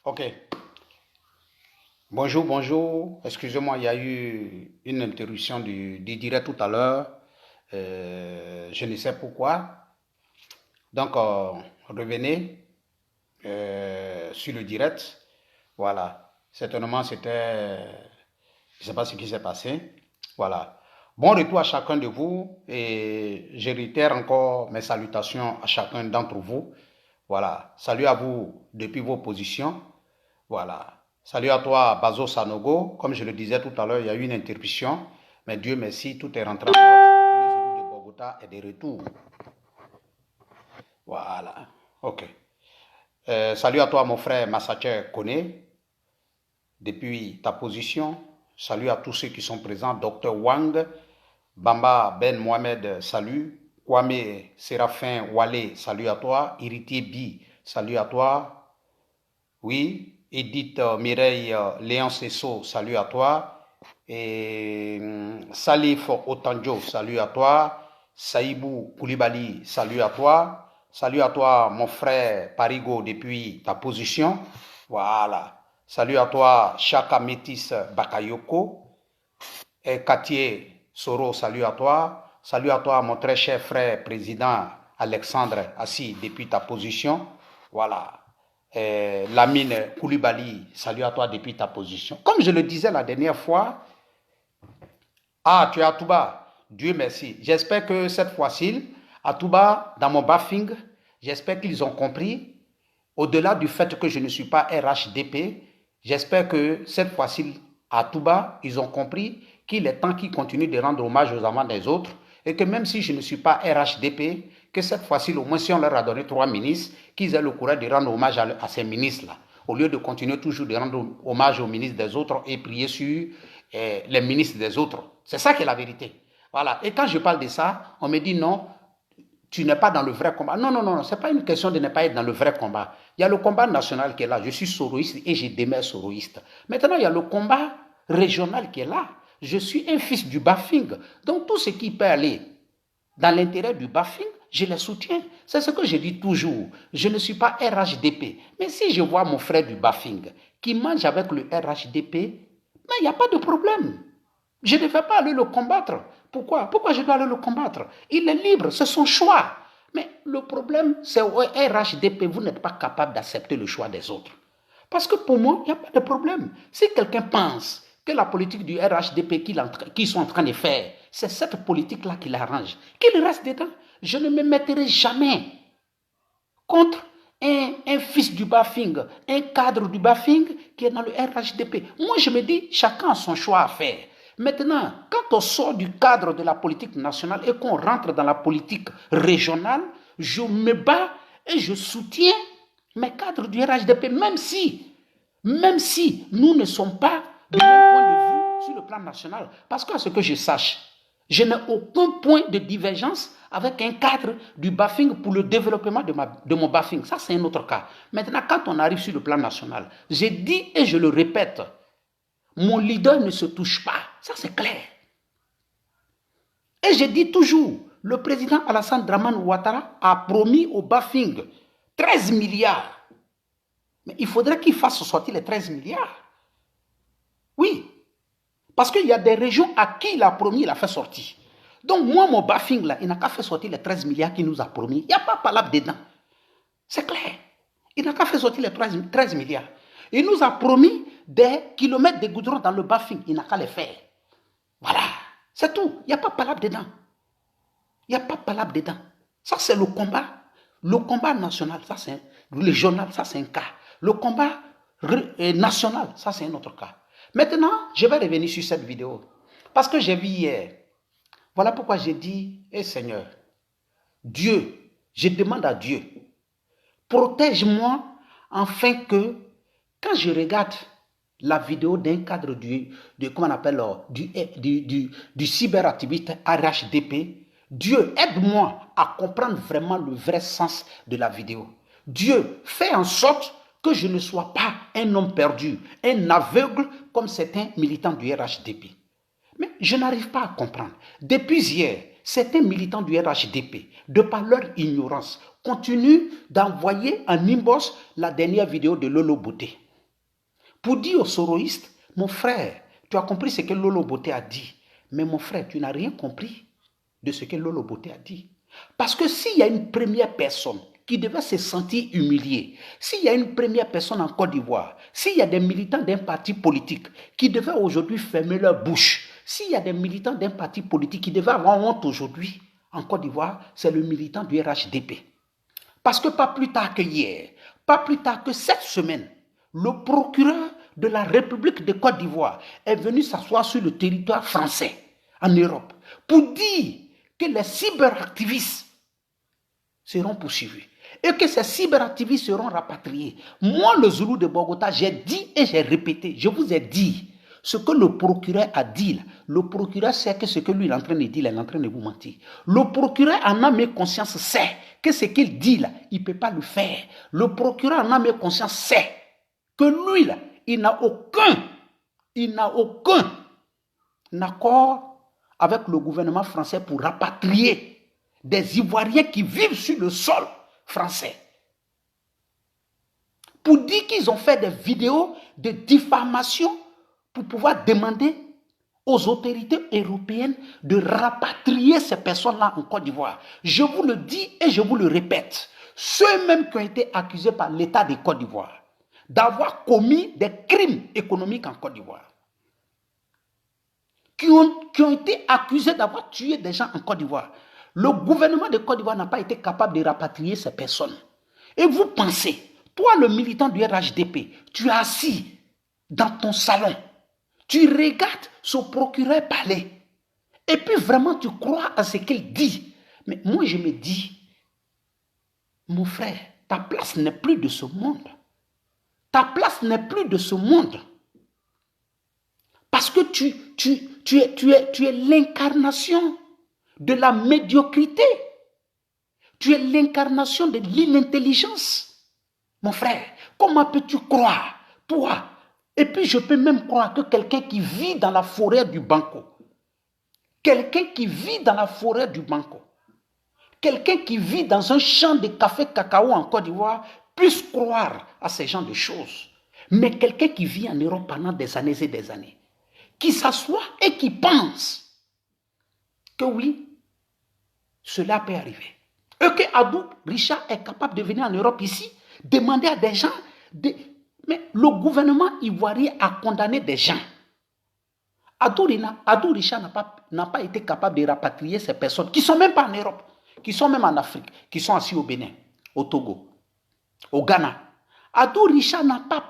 Ok. Bonjour, bonjour. Excusez-moi, il y a eu une interruption du direct tout à l'heure. Je ne sais pourquoi. Donc, revenez sur le direct. Voilà. Certainement, c'était... Je ne sais pas ce qui s'est passé. Voilà. Bon retour à chacun de vous et je réitère encore mes salutations à chacun d'entre vous. Voilà. Salut à vous depuis vos positions. Voilà. Salut à toi, Bazo Sanogo. Comme je le disais tout à l'heure, il y a eu une interruption. Mais Dieu merci, tout est rentré en ordre. Le Zulu de Bogota est de retour. Voilà. OK. Salut à toi, mon frère Massache Kone, depuis ta position. Salut à tous ceux qui sont présents. Docteur Wang, Bamba Ben Mohamed, salut. Kwame Séraphin Wale, salut à toi. Iritier Bi, salut à toi. Oui, Edith Mireille Léon Sesso, salut à toi. Et Salif Otanjo, salut à toi. Saïbou Koulibaly, salut à toi. Salut à toi, mon frère Parigo, depuis ta position. Voilà. Salut à toi, Chaka Métis Bakayoko. Et Katié Soro, salut à toi. Salut à toi, mon très cher frère président Alexandre Assis, depuis ta position. Voilà. Lamine Koulibaly, salut à toi depuis ta position. Comme je le disais la dernière fois, ah, tu es à Touba, Dieu merci. J'espère que cette fois-ci, à Touba, dans mon baffing, j'espère qu'ils ont compris, au-delà du fait que je ne suis pas RHDP, j'espère que cette fois-ci, à Touba, ils ont compris qu'il est temps qu'ils continuent de rendre hommage aux amants des autres et que même si je ne suis pas RHDP, que cette fois-ci, au moins si on leur a donné 3 ministres, qu'ils aient le courage de rendre hommage à ces ministres-là, au lieu de continuer toujours de rendre hommage aux ministres des autres et prier sur les ministres des autres. C'est ça qui est la vérité. Voilà. Et quand je parle de ça, on me dit non, tu n'es pas dans le vrai combat. Non, non, non, ce n'est pas une question de ne pas être dans le vrai combat. Il y a le combat national qui est là. Je suis soroïste et je demeure soroïste. Maintenant, il y a le combat régional qui est là. Je suis un fils du Bafing. Donc, tout ce qui peut aller dans l'intérêt du Bafing, je les soutiens. C'est ce que je dis toujours. Je ne suis pas RHDP. Mais si je vois mon frère du Bafing qui mange avec le RHDP, mais il n'y a pas de problème. Je ne vais pas aller le combattre. Pourquoi? Pourquoi je dois aller le combattre? Il est libre, c'est son choix. Mais le problème, c'est au RHDP, vous n'êtes pas capable d'accepter le choix des autres. Parce que pour moi, il n'y a pas de problème. Si quelqu'un pense que la politique du RHDP qu'ils sont en train de faire, c'est cette politique-là qui l'arrange, qu'il reste dedans. Je ne me mettrai jamais contre un fils du Bafing, un cadre du Bafing qui est dans le RHDP. Moi, je me dis, chacun a son choix à faire. Maintenant, quand on sort du cadre de la politique nationale et qu'on rentre dans la politique régionale, je me bats et je soutiens mes cadres du RHDP, même si nous ne sommes pas du même point de vue sur le plan national. Parce qu'à ce que je sache, je n'ai aucun point de divergence avec un cadre du Bafing pour le développement de mon Bafing. Ça, c'est un autre cas. Maintenant, quand on arrive sur le plan national, j'ai dit et je le répète, mon leader ne se touche pas. Ça, c'est clair. Et je dis toujours, le président Alassane Dramane Ouattara a promis au Bafing 13 milliards. Mais il faudrait qu'il fasse sortir les 13 milliards. Oui. Parce qu'il y a des régions à qui il a promis, il a fait sortir. Donc moi, mon Bafing, là, il n'a qu'à faire sortir les 13 milliards qu'il nous a promis. Il n'y a pas de palabre dedans. C'est clair. Il n'a qu'à faire sortir les 13 milliards. Il nous a promis des kilomètres de goudron dans le Bafing. Il n'a qu'à les faire. Voilà. C'est tout. Il n'y a pas de palabre dedans. Il n'y a pas de palabre dedans. Ça, c'est le combat. Le combat national, ça, c'est le journal, ça, c'est un cas. Le combat national, ça, c'est un autre cas. Maintenant, je vais revenir sur cette vidéo. Parce que j'ai vu hier. Voilà pourquoi j'ai dit, Seigneur, Dieu, je demande à Dieu, protège-moi afin que, quand je regarde la vidéo d'un cadre comment on appelle, du cyberactiviste RHDP, Dieu, aide-moi à comprendre vraiment le vrai sens de la vidéo. Dieu, fais en sorte que je ne sois pas un homme perdu, un aveugle comme certains militants du RHDP. Mais je n'arrive pas à comprendre. Depuis hier, certains militants du RHDP, de par leur ignorance, continuent d'envoyer en inbox la dernière vidéo de Lolo Bouté. pour dire aux soroïstes, mon frère, tu as compris ce que Lolo Boté a dit. Mais mon frère, tu n'as rien compris de ce que Lolo Boté a dit. Parce que s'il y a une première personne qui devait se sentir humiliée, s'il y a une première personne en Côte d'Ivoire, s'il y a des militants d'un parti politique qui devaient aujourd'hui fermer leur bouche, s'il y a des militants d'un parti politique qui devaient avoir honte aujourd'hui en Côte d'Ivoire, c'est le militant du RHDP. Parce que pas plus tard que hier, pas plus tard que cette semaine, le procureur de la République de Côte d'Ivoire est venu s'asseoir sur le territoire français, en Europe, pour dire que les cyberactivistes seront poursuivis et que ces cyberactivistes seront rapatriés. Moi, le Zoulou de Bogota, j'ai dit et j'ai répété, je vous ai dit, ce que le procureur a dit, là, le procureur sait que ce que lui est en train de dire, il est en train de vous mentir. Le procureur en âme et conscience sait que ce qu'il dit là, il ne peut pas le faire. Le procureur en âme et conscience sait que lui là, il n'a aucun accord avec le gouvernement français pour rapatrier des Ivoiriens qui vivent sur le sol français. Pour dire qu'ils ont fait des vidéos de diffamation pour pouvoir demander aux autorités européennes de rapatrier ces personnes-là en Côte d'Ivoire. Je vous le dis et je vous le répète, ceux-mêmes qui ont été accusés par l'État de Côte d'Ivoire d'avoir commis des crimes économiques en Côte d'Ivoire, qui ont été accusés d'avoir tué des gens en Côte d'Ivoire. Le gouvernement de Côte d'Ivoire n'a pas été capable de rapatrier ces personnes. Et vous pensez, toi le militant du RHDP, tu es assis dans ton salon, tu regardes ce procureur parler, et puis vraiment tu crois à ce qu'il dit. Mais moi je me dis, mon frère, ta place n'est plus de ce monde. Ta place n'est plus de ce monde. Parce que tu es l'incarnation de la médiocrité. Tu es l'incarnation de l'inintelligence. Mon frère, comment peux-tu croire, toi? Et puis je peux même croire que quelqu'un qui vit dans la forêt du Banco, quelqu'un qui vit dans la forêt du Banco, quelqu'un qui vit dans un champ de café cacao en Côte d'Ivoire, puisse croire à ce genre de choses. Mais quelqu'un qui vit en Europe pendant des années et des années, qui s'assoit et qui pense que oui, cela peut arriver. Et que Adou Richard est capable de venir en Europe ici, demander à des gens... Mais le gouvernement ivoirien a condamné des gens. Adou Richard n'a pas été capable de rapatrier ces personnes qui ne sont même pas en Europe, qui sont même en Afrique, qui sont assis au Bénin, au Togo, au Ghana. Adou Richard n'a pas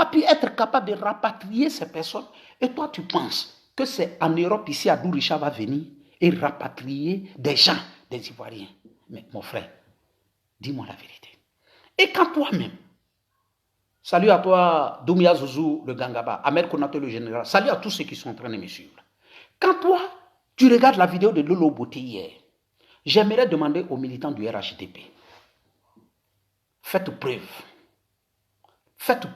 pu être capable de rapatrier ces personnes. Et toi, tu penses que c'est en Europe ici, Adou Richard va venir et rapatrier des gens, des Ivoiriens. Mais mon frère, dis-moi la vérité. Et quand toi-même, salut à toi, Doumia Zouzou, le Gangaba, Ahmed Konaté, le général, salut à tous ceux qui sont en train de me suivre. Quand toi, tu regardes la vidéo de Lolo Boté hier, j'aimerais demander aux militants du RHDP, faites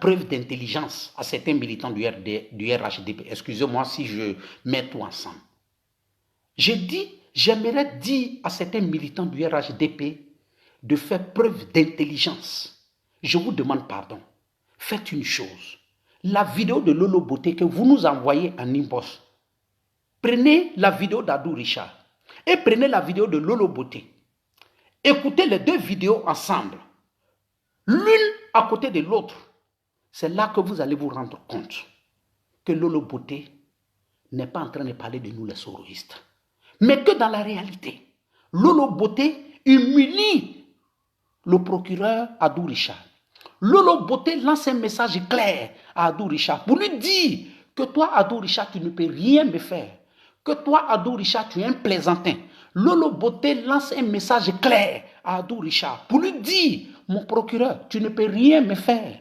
preuve d'intelligence à certains militants du RHDP. Excusez-moi si je mets tout ensemble. J'aimerais dire à certains militants du RHDP de faire preuve d'intelligence. Je vous demande pardon. Faites une chose. La vidéo de Lolo Boté que vous nous envoyez en inbox, prenez la vidéo d'Adou Richard et prenez la vidéo de Lolo Boté. Écoutez les deux vidéos ensemble, l'une à côté de l'autre. C'est là que vous allez vous rendre compte que Lolo Boté n'est pas en train de parler de nous les soroïstes, mais que dans la réalité, Lolo Boté humilie le procureur Adou Richard. Lolo Boté lance un message clair à Adou Richard pour lui dire que toi, Adou Richard, tu ne peux rien me faire. Que toi, Adou Richard, tu es un plaisantin. Lolo Boté lance un message clair à Adou Richard pour lui dire, mon procureur, tu ne peux rien me faire.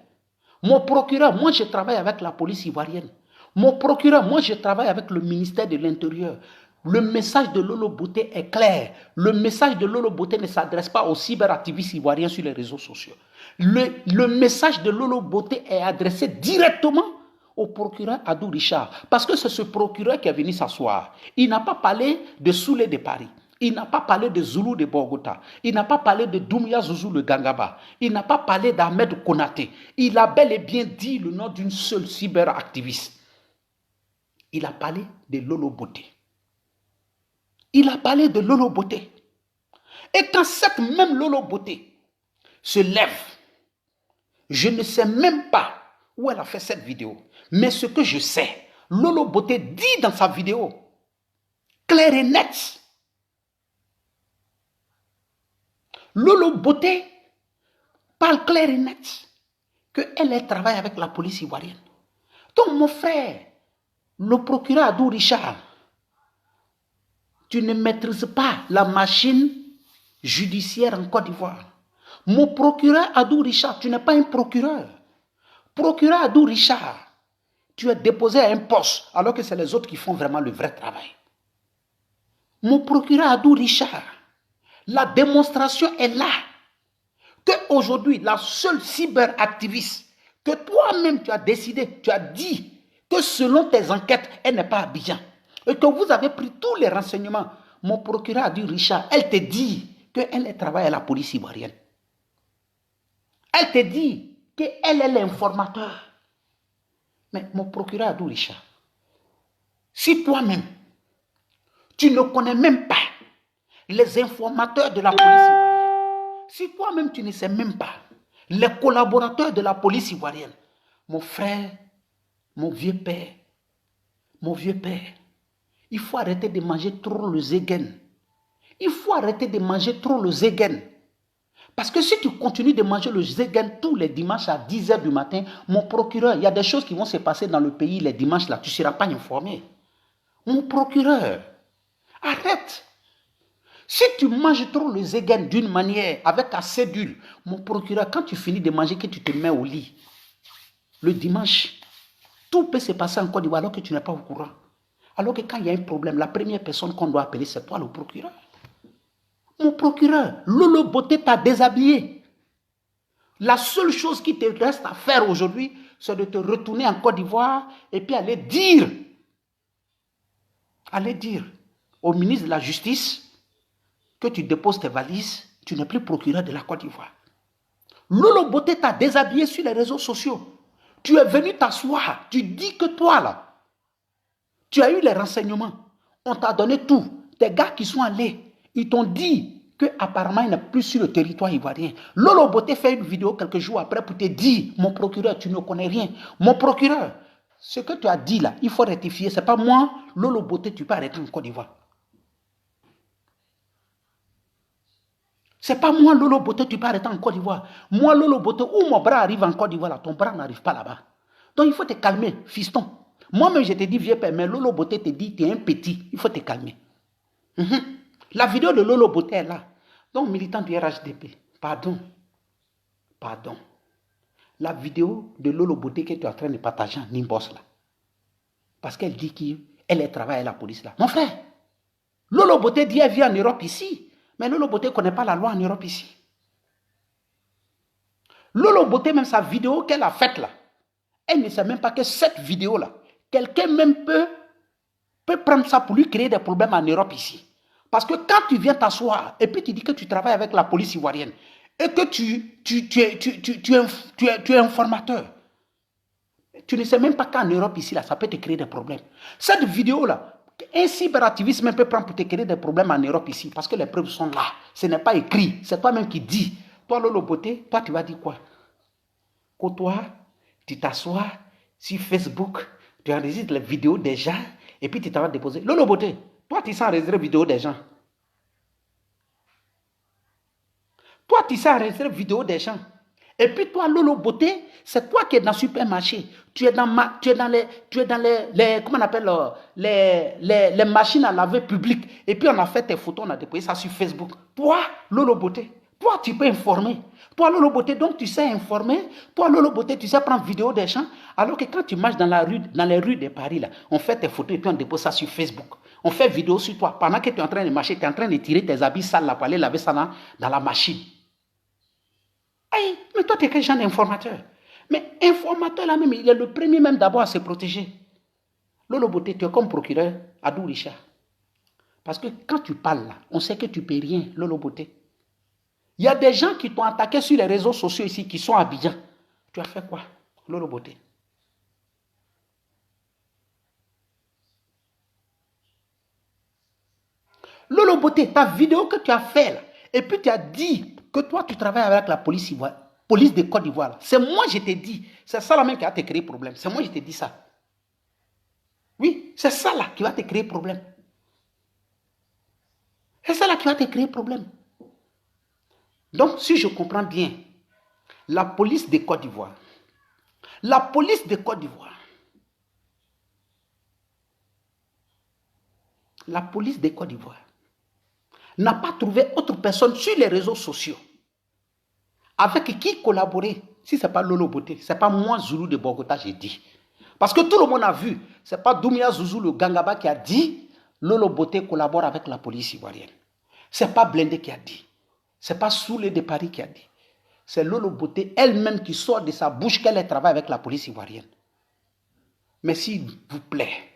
Mon procureur, moi je travaille avec la police ivoirienne. Mon procureur, moi je travaille avec le ministère de l'Intérieur. Le message de Lolo Boté est clair. Le message de Lolo Boté ne s'adresse pas aux cyberactivistes ivoiriens sur les réseaux sociaux. Le message de Lolo Boté est adressé directement au procureur Adou Richard. Parce que c'est ce procureur qui est venu s'asseoir. Il n'a pas parlé de Soulé de Paris. Il n'a pas parlé de Zoulou de Bogota. Il n'a pas parlé de Doumbia Zouzou de Gangaba. Il n'a pas parlé d'Ahmed Konaté. Il a bel et bien dit le nom d'une seule cyberactiviste. Il a parlé de Lolo Boté. Il a parlé de Lolo Boté. Et quand cette même Lolo Boté se lève, je ne sais même pas où elle a fait cette vidéo. Mais ce que je sais, Lolo Boté dit dans sa vidéo, clair et net, Lolo Boté parle clair et net qu'elle travaille avec la police ivoirienne. Donc mon frère, le procureur Adou Richard, tu ne maîtrises pas la machine judiciaire en Côte d'Ivoire. Mon procureur Adou Richard, tu n'es pas un procureur. Procureur Adou Richard, tu es déposé à un poste alors que c'est les autres qui font vraiment le vrai travail. Mon procureur Adou Richard, la démonstration est là qu'aujourd'hui, la seule cyberactiviste que toi-même tu as décidé, tu as dit que selon tes enquêtes, elle n'est pas à Abidjan et que vous avez pris tous les renseignements. Mon procureur Adou Richard, elle te dit qu'elle travaille à la police ivoirienne. Elle te dit qu'elle est l'informateur. Mais mon procureur Adou Richard, si toi-même, tu ne connais même pas les informateurs de la police ivoirienne, si toi-même tu ne sais même pas les collaborateurs de la police ivoirienne, mon frère, mon vieux père, il faut arrêter de manger trop le zegen. Il faut arrêter de manger trop le zegen. Parce que si tu continues de manger le zegen tous les dimanches à 10h du matin, mon procureur, il y a des choses qui vont se passer dans le pays les dimanches là, tu ne seras pas informé. Mon procureur, arrête. Si tu manges trop le zegen d'une manière, avec assez d'huile, mon procureur, quand tu finis de manger, que tu te mets au lit, le dimanche, tout peut se passer en Côte d'Ivoire alors que tu n'es pas au courant. Alors que quand il y a un problème, la première personne qu'on doit appeler, c'est toi le procureur. Mon procureur, Lolo Boté t'a déshabillé. La seule chose qui te reste à faire aujourd'hui, c'est de te retourner en Côte d'Ivoire et puis aller dire au ministre de la Justice que tu déposes tes valises, tu n'es plus procureur de la Côte d'Ivoire. Lolo Boté t'a déshabillé sur les réseaux sociaux. Tu es venu t'asseoir, tu dis que toi là, tu as eu les renseignements, on t'a donné tout. Tes gars qui sont allés, ils t'ont dit qu'apparemment il n'est plus sur le territoire ivoirien. Lolo Boté fait une vidéo quelques jours après pour te dire, mon procureur, tu ne connais rien. Mon procureur, ce que tu as dit là, il faut rectifier. Ce n'est pas moi, Lolo Boté, tu peux arrêter en Côte d'Ivoire. Ce n'est pas moi, Lolo Boté, tu peux arrêter en Côte d'Ivoire. Moi, Lolo Boté, où mon bras arrive en Côte d'Ivoire, là, ton bras n'arrive pas là-bas. Donc il faut te calmer, fiston. Moi-même, je te dis, vieux père, mais Lolo Boté te dit, tu es un petit, il faut te calmer. La vidéo de Lolo Boté est là. Donc, militant du RHDP, pardon. La vidéo de Lolo Boté que tu es en train de partager en inbox là. Parce qu'elle dit qu'elle travaille à la police là. Mon frère, Lolo Boté dit qu'elle vit en Europe ici. Mais Lolo Boté ne connaît pas la loi en Europe ici. Lolo Boté, même sa vidéo qu'elle a faite là, elle ne sait même pas que cette vidéo là, quelqu'un même peut prendre ça pour lui créer des problèmes en Europe ici. Parce que quand tu viens t'asseoir et puis tu dis que tu travailles avec la police ivoirienne et que tu es informateur, tu ne sais même pas qu'en Europe ici, là, ça peut te créer des problèmes. Cette vidéo-là, un cyberactiviste même peut prendre pour te créer des problèmes en Europe ici parce que les preuves sont là. Ce n'est pas écrit. C'est toi-même qui dis. Toi, Lolo Boté, toi, tu vas dire quoi? Que toi, tu t'assois sur Facebook, tu enregistres les vidéos des gens et puis tu t'en vas déposer. Lolo Boté, toi, tu sais enregistrer les vidéos des gens. Toi, tu sais enregistrer les vidéos des gens. Et puis toi, Lolo Boté, c'est toi qui es dans le supermarché. Tu es dans les comment on appelle, les machines à laver publiques. Et puis on a fait tes photos, on a déposé ça sur Facebook. Toi, Lolo Boté, toi, tu peux informer. Toi, Lolo Boté, donc tu sais informer. Toi, Lolo Boté, tu sais prendre vidéo des gens. Alors que quand tu marches dans les rues de Paris, là, on fait tes photos et puis on dépose ça sur Facebook. On fait vidéo sur toi. Pendant que tu es en train de marcher, tu es en train de tirer tes habits sales là, pour aller laver ça dans la machine. Hey, mais toi, tu es quel genre d'informateur? Mais informateur là même, il est le premier même d'abord à se protéger. Lolo Boté, tu es comme procureur Adou Richard. Parce que quand tu parles là, on sait que tu ne peux rien, Lolo Beauté. Il y a des gens qui t'ont attaqué sur les réseaux sociaux ici, qui sont à Abidjan. Tu as fait quoi, Lolo Beauté? Lolo Beauté, ta vidéo que tu as fait là, et puis tu as dit que toi tu travailles avec la police ivoirienne, police de Côte d'Ivoire. C'est moi je t'ai dit. C'est ça la même qui a te créé problème. C'est moi je t'ai dit ça. Oui, c'est ça là qui va te créer problème. C'est ça là qui va te créer problème. Donc, si je comprends bien, la police de Côte d'Ivoire, la police de Côte d'Ivoire, la police de Côte d'Ivoire n'a pas trouvé autre personne sur les réseaux sociaux avec qui collaborer. Si ce n'est pas Lolo Beauté, ce n'est pas moi, Zoulou de Bogota, j'ai dit. Parce que tout le monde a vu, ce n'est pas Doumia Zouzou, le Gangaba, qui a dit Lolo Beauté collabore avec la police ivoirienne. Ce n'est pas Blindé qui a dit. Ce n'est pas Soulé de Paris qui a dit. C'est Lolo Beauté elle-même qui sort de sa bouche qu'elle travaille avec la police ivoirienne. Mais s'il vous plaît,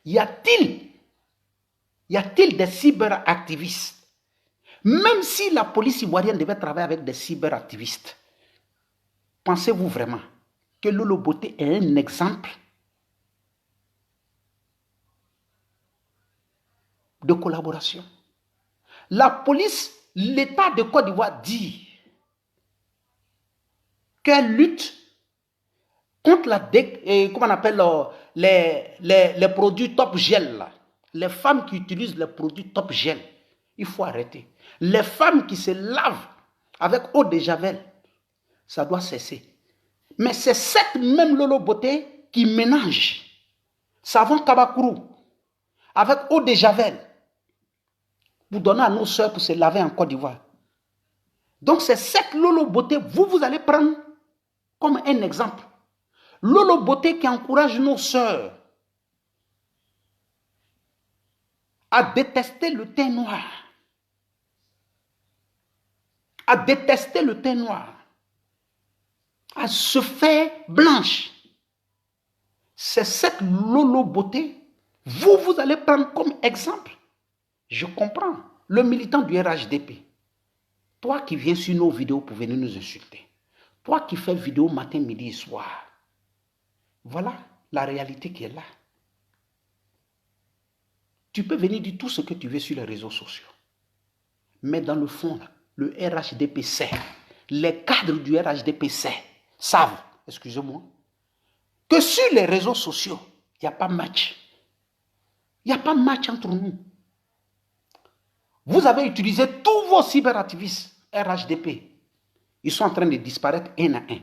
y a-t-il des cyberactivistes? Même si la police ivoirienne devait travailler avec des cyberactivistes, pensez-vous vraiment que Lolo Beauté est un exemple de collaboration? La police, l'État de Côte d'Ivoire dit qu'elle lutte contre comment on appelle les produits top gel. Là. Les femmes qui utilisent les produits top gel, il faut arrêter. Les femmes qui se lavent avec eau de javel, ça doit cesser. Mais c'est cette même Lolo Beauté qui mélange savon Kabakourou avec eau de javel pour donner à nos soeurs pour se laver en Côte d'Ivoire. Donc c'est cette Lolo Beauté, vous allez prendre comme un exemple. Lolo Beauté qui encourage nos soeurs à détester le teint noir. À détester le teint noir. À se faire blanche. C'est cette Lolo Beauté, vous allez prendre comme exemple. Je comprends. Le militant du RHDP. Toi qui viens sur nos vidéos pour venir nous insulter. Toi qui fais vidéo matin, midi et soir. Voilà la réalité qui est là. Tu peux venir dire tout ce que tu veux sur les réseaux sociaux. Mais dans le fond, là, le RHDP sait. Les cadres du RHDP savent, excusez-moi, que sur les réseaux sociaux, il n'y a pas match. Il n'y a pas match entre nous. Vous avez utilisé tous vos cyberactivistes RHDP. Ils sont en train de disparaître un à un.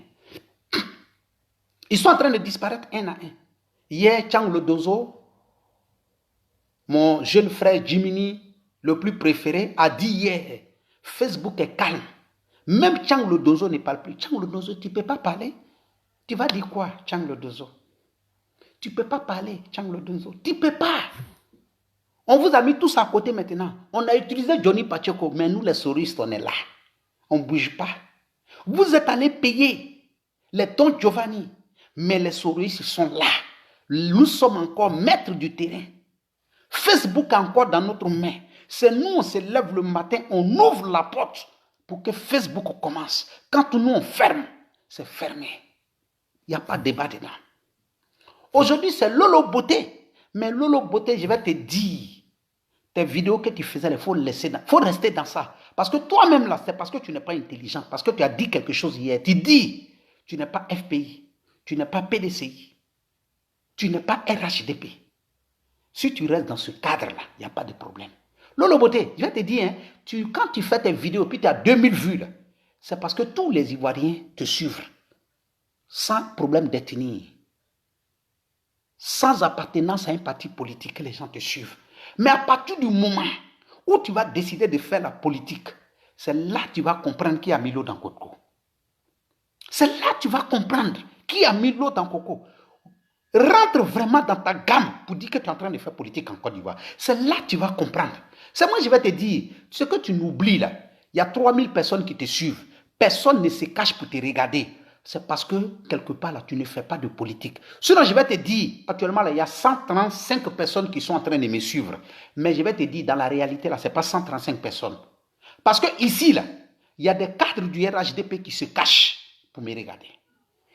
Ils sont en train de disparaître un à un. Hier, Tchang Lodozo, mon jeune frère Jiminy, le plus préféré, a dit hier, Facebook est calme. Même Tchang Lodozo ne parle plus. Tchang Lodozo, tu ne peux pas parler. Tu vas dire quoi, Tchang Lodozo? Tu ne peux pas parler, Tchang Lodozo. Tu ne peux pas. On vous a mis tous à côté maintenant. On a utilisé Johnny Pacheco, mais nous les souristes, on est là. On ne bouge pas. Vous êtes allés payer les Don Giovanni, mais les souristes sont là. Nous sommes encore maîtres du terrain. Facebook est encore dans notre main. C'est nous, on se lève le matin, on ouvre la porte pour que Facebook commence. Quand nous, on ferme, c'est fermé. Il n'y a pas de débat dedans. Aujourd'hui, c'est Lolo Beauté. Mais Lolo Beauté, je vais te dire, tes vidéos que tu faisais, il faut rester dans ça. Parce que toi-même, là, c'est parce que tu n'es pas intelligent. Parce que tu as dit quelque chose hier. Tu dis, tu n'es pas FPI. Tu n'es pas PDCI. Tu n'es pas RHDP. Si tu restes dans ce cadre-là, il n'y a pas de problème. Lolo Beauté, je vais te dire, hein, quand tu fais tes vidéos, puis tu as 2000 vues, c'est parce que tous les Ivoiriens te suivent. Sans problème d'ethnie. Sans appartenance à un parti politique, les gens te suivent. Mais à partir du moment où tu vas décider de faire la politique, c'est là que tu vas comprendre qui a mis l'eau dans Coco. C'est là que tu vas comprendre qui a mis l'eau dans Coco. Rentre vraiment dans ta gamme pour dire que tu es en train de faire politique en Côte d'Ivoire. C'est là que tu vas comprendre. C'est moi, je vais te dire, ce que tu n'oublies là, il y a 3000 personnes qui te suivent. Personne ne se cache pour te regarder. c'est parce que, quelque part, là, tu ne fais pas de politique. Sinon, je vais te dire, actuellement, là, il y a 135 personnes qui sont en train de me suivre. Mais je vais te dire, dans la réalité, là, ce n'est pas 135 personnes. Parce que ici, là, il y a des cadres du RHDP qui se cachent pour me regarder.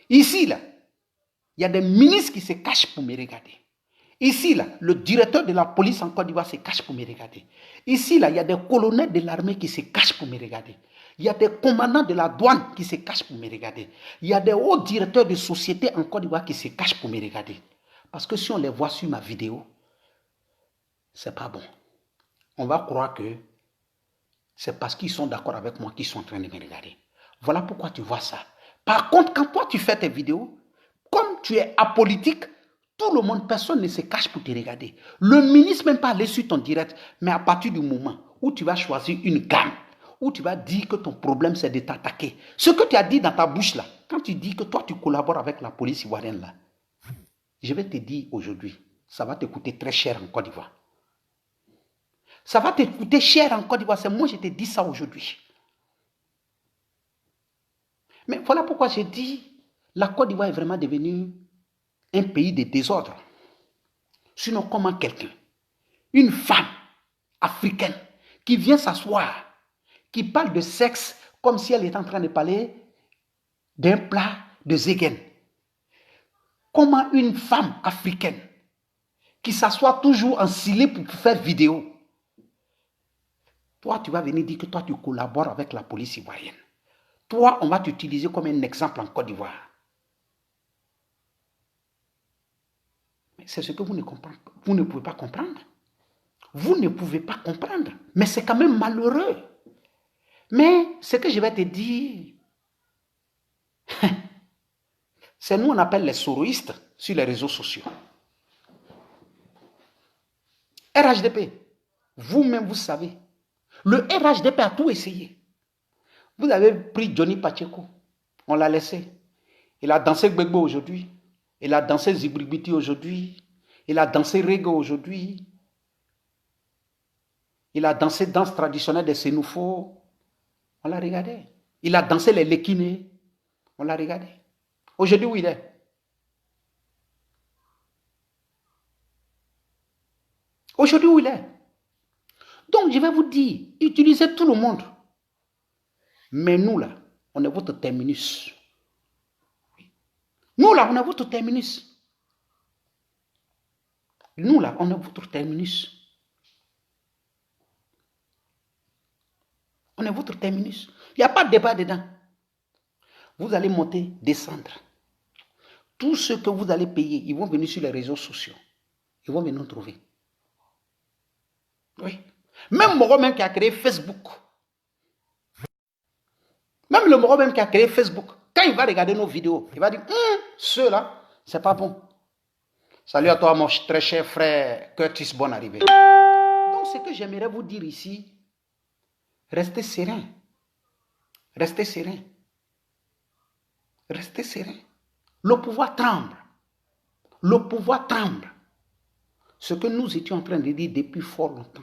Ici, là, il y a des ministres qui se cachent pour me regarder. Ici, là, le directeur de la police en Côte d'Ivoire se cache pour me regarder. Ici, là, il y a des colonels de l'armée qui se cachent pour me regarder. Il y a des commandants de la douane qui se cachent pour me regarder. Il y a des hauts directeurs de sociétés en Côte d'Ivoire qui se cachent pour me regarder. Parce que si on les voit sur ma vidéo, c'est pas bon. On va croire que c'est parce qu'ils sont d'accord avec moi qu'ils sont en train de me regarder. Voilà pourquoi tu vois ça. Par contre, quand toi tu fais tes vidéos, comme tu es apolitique, tout le monde, personne ne se cache pour te regarder. Le ministre même pas aller sur ton direct, mais à partir du moment où tu vas choisir une gamme, où tu vas dire que ton problème c'est de t'attaquer. Ce que tu as dit dans ta bouche là, quand tu dis que toi tu collabores avec la police ivoirienne là, je vais te dire aujourd'hui, ça va te coûter très cher en Côte d'Ivoire. Ça va te coûter cher en Côte d'Ivoire, c'est moi je te dis ça aujourd'hui. Mais voilà pourquoi j'ai dit, la Côte d'Ivoire est vraiment devenue un pays de désordre. Sinon, comment quelqu'un, une femme africaine qui vient s'asseoir, qui parle de sexe comme si elle était en train de parler d'un plat de zegen. Comment une femme africaine qui s'assoit toujours en silé pour faire vidéo, toi tu vas venir dire que toi tu collabores avec la police ivoirienne. Toi, on va t'utiliser comme un exemple en Côte d'Ivoire. C'est ce que vous ne comprenez, vous ne pouvez pas comprendre. Vous ne pouvez pas comprendre. Mais c'est quand même malheureux. Mais ce que je vais te dire, c'est nous on appelle les soroïstes sur les réseaux sociaux. RHDP, vous-même vous savez, le RHDP a tout essayé. Vous avez pris Johnny Pacheco, on l'a laissé. Il a dansé Gbegbo aujourd'hui. Il a dansé Zibribiti aujourd'hui. Il a dansé Reggae aujourd'hui. Il a dansé danse traditionnelle des Sénoufos. On l'a regardé. Il a dansé les Lékinés. On l'a regardé. Aujourd'hui, où il est? Aujourd'hui, où il est? Donc, je vais vous dire, utilisez tout le monde. Mais nous, là, on est votre terminus. Nous, là, on est votre terminus. Nous, là, on est votre terminus. On est votre terminus. Il n'y a pas de débat dedans. Vous allez monter, descendre. Tous ceux que vous allez payer, ils vont venir sur les réseaux sociaux. Ils vont venir nous trouver. Oui. Même Moro même qui a créé Facebook. Même le Moro même qui a créé Facebook. Quand il va regarder nos vidéos, il va dire, ceux-là, c'est pas bon. Salut à toi, mon très cher frère Curtis, bonne arrivée. Donc, ce que j'aimerais vous dire ici, restez serein. Restez serein. Restez serein. Le pouvoir tremble. Le pouvoir tremble. Ce que nous étions en train de dire depuis fort longtemps.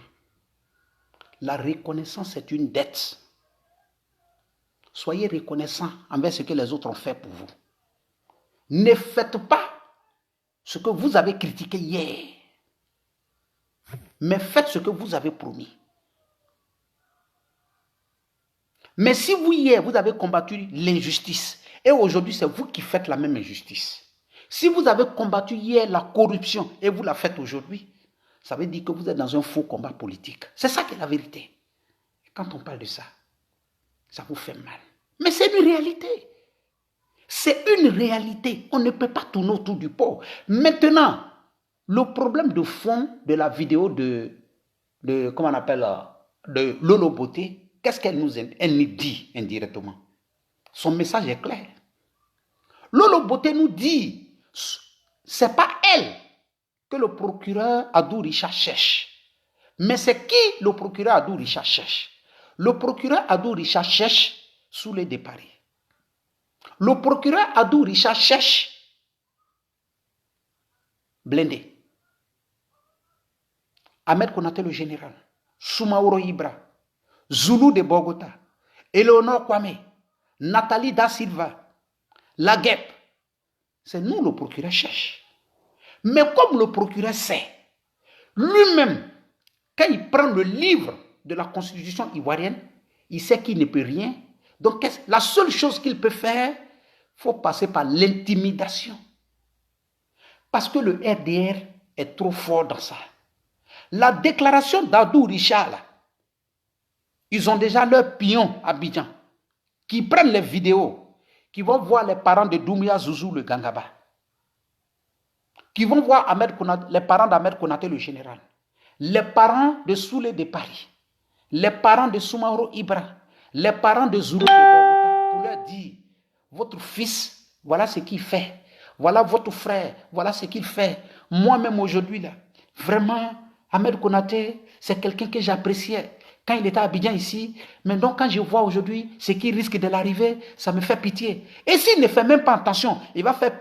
La reconnaissance est une dette. Soyez reconnaissants envers ce que les autres ont fait pour vous. Ne faites pas ce que vous avez critiqué hier. Mais faites ce que vous avez promis. Mais si vous, hier, vous avez combattu l'injustice, et aujourd'hui, c'est vous qui faites la même injustice. Si vous avez combattu hier la corruption, et vous la faites aujourd'hui, ça veut dire que vous êtes dans un faux combat politique. C'est ça qui est la vérité. Et quand on parle de ça, ça vous fait mal. Mais c'est une réalité. C'est une réalité. On ne peut pas tourner autour du pot. Maintenant, le problème de fond de la vidéo comment on appelle, de Lolo Beauté, qu'est-ce qu'elle nous dit indirectement? Son message est clair. Lolo Beauté nous dit, c'est pas elle que le procureur Adou Richard cherche. Mais c'est qui le procureur Adou Richard cherche? Le procureur Adou Richard cherche sous les départs. Le procureur Adou Richard cherche Blindé. Ahmed Konaté le général, Soumaoro Ibra, Zulu de Bogota, Eleonore Kwame, Nathalie Da Silva, la guêpe. C'est nous le procureur cherche. Mais comme le procureur sait, lui-même, quand il prend le livre de la Constitution ivoirienne, il sait qu'il ne peut rien. Donc la seule chose qu'il peut faire, il faut passer par l'intimidation. Parce que le RDR est trop fort dans ça. La déclaration d'Adou Richard, là, ils ont déjà leurs pions à Abidjan, qui prennent les vidéos, qui vont voir les parents de Doumbouya Zouzou, le Gangaba, qui vont voir les parents d'Ahmed Konaté, le général, les parents de Soulé de Paris, les parents de Soumaoro Ibra, les parents de Zoulou de Bogota, pour leur dire, votre fils, voilà ce qu'il fait. Voilà votre frère, voilà ce qu'il fait. Moi-même aujourd'hui, là, vraiment, Ahmed Konaté, c'est quelqu'un que j'appréciais quand il était à Abidjan ici. Mais donc, quand je vois aujourd'hui ce qui risque de l'arriver, ça me fait pitié. Et s'il ne fait même pas attention, il va faire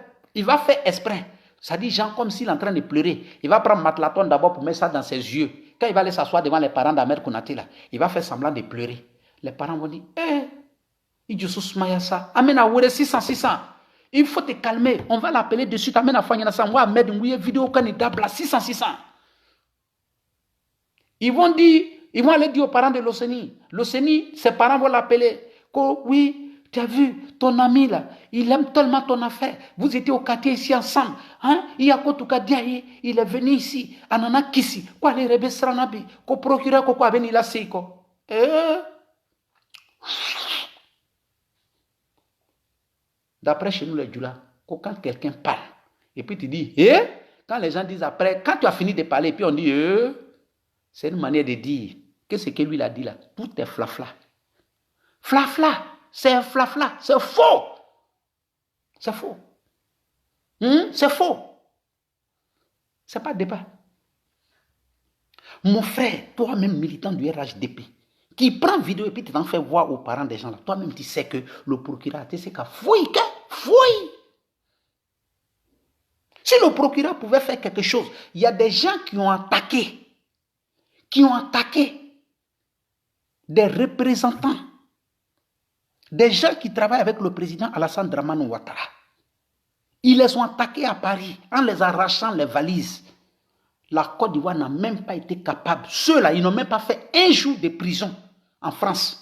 exprès. Ça dit, Jean, comme s'il est en train de pleurer. Il va prendre Matlaton d'abord pour mettre ça dans ses yeux. Quand il va aller s'asseoir devant les parents d'Ahmed Konaté, là, il va faire semblant de pleurer. Les parents vont dire, il dit, Mayassa, amène à Oure 600. Il faut te calmer. On va l'appeler de suite. Amène à Fanyana. On va mettre une vidéo candidat 600. Ils vont aller dire aux parents de l'Océanie. L'Océanie, ses parents vont l'appeler. Oui, tu as vu, ton ami là, il aime tellement ton affaire. Vous étiez au quartier ici ensemble. Hein? Il y a il est venu ici. Anana Kissi. Quoi, les rebelles Sranabi. Ko procureur, quoi, venu là, c'est quoi? D'après chez nous les Djoula, quand quelqu'un parle, et puis tu dis, quand les gens disent après, quand tu as fini de parler, et puis on dit, c'est une manière de dire que ce que lui a dit là, tout est flafla. Flafla, c'est un flafla, c'est faux. C'est faux. C'est faux. C'est pas débat. Mon frère, toi-même militant du RHDP, qui prend vidéo et puis tu t'en fais voir aux parents des gens là, toi-même tu sais que le procureur, tu sais qu'à fouille. Si le procureur pouvait faire quelque chose, il y a des gens qui ont attaqué des représentants, des gens qui travaillent avec le président Alassane Dramane Ouattara. Ils les ont attaqués à Paris en les arrachant les valises. La Côte d'Ivoire n'a même pas été capable. Ceux-là, ils n'ont même pas fait un jour de prison en France.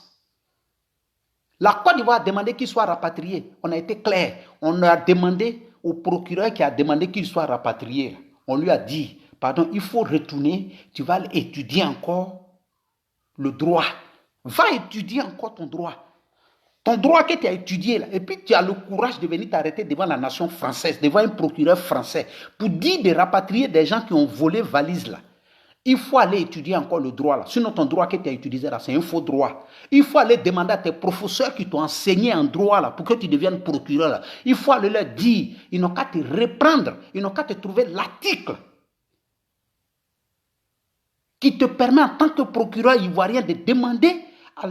La Côte d'Ivoire a demandé qu'ils soient rapatriés. On a été clair. On a demandé au procureur qui a demandé qu'il soit rapatrié. On lui a dit, pardon, il faut retourner, tu vas étudier encore le droit. Va étudier encore ton droit. Ton droit que tu as étudié là, et puis tu as le courage de venir t'arrêter devant la nation française, devant un procureur français, pour dire de rapatrier des gens qui ont volé valise là. Il faut aller étudier encore le droit là. Sinon ton droit que tu as utilisé là, c'est un faux droit. Il faut aller demander à tes professeurs qui t'ont enseigné en droit là, pour que tu deviennes procureur là. Il faut aller leur dire, ils n'ont qu'à te reprendre, ils n'ont qu'à te trouver l'article qui te permet en tant que procureur ivoirien de demander à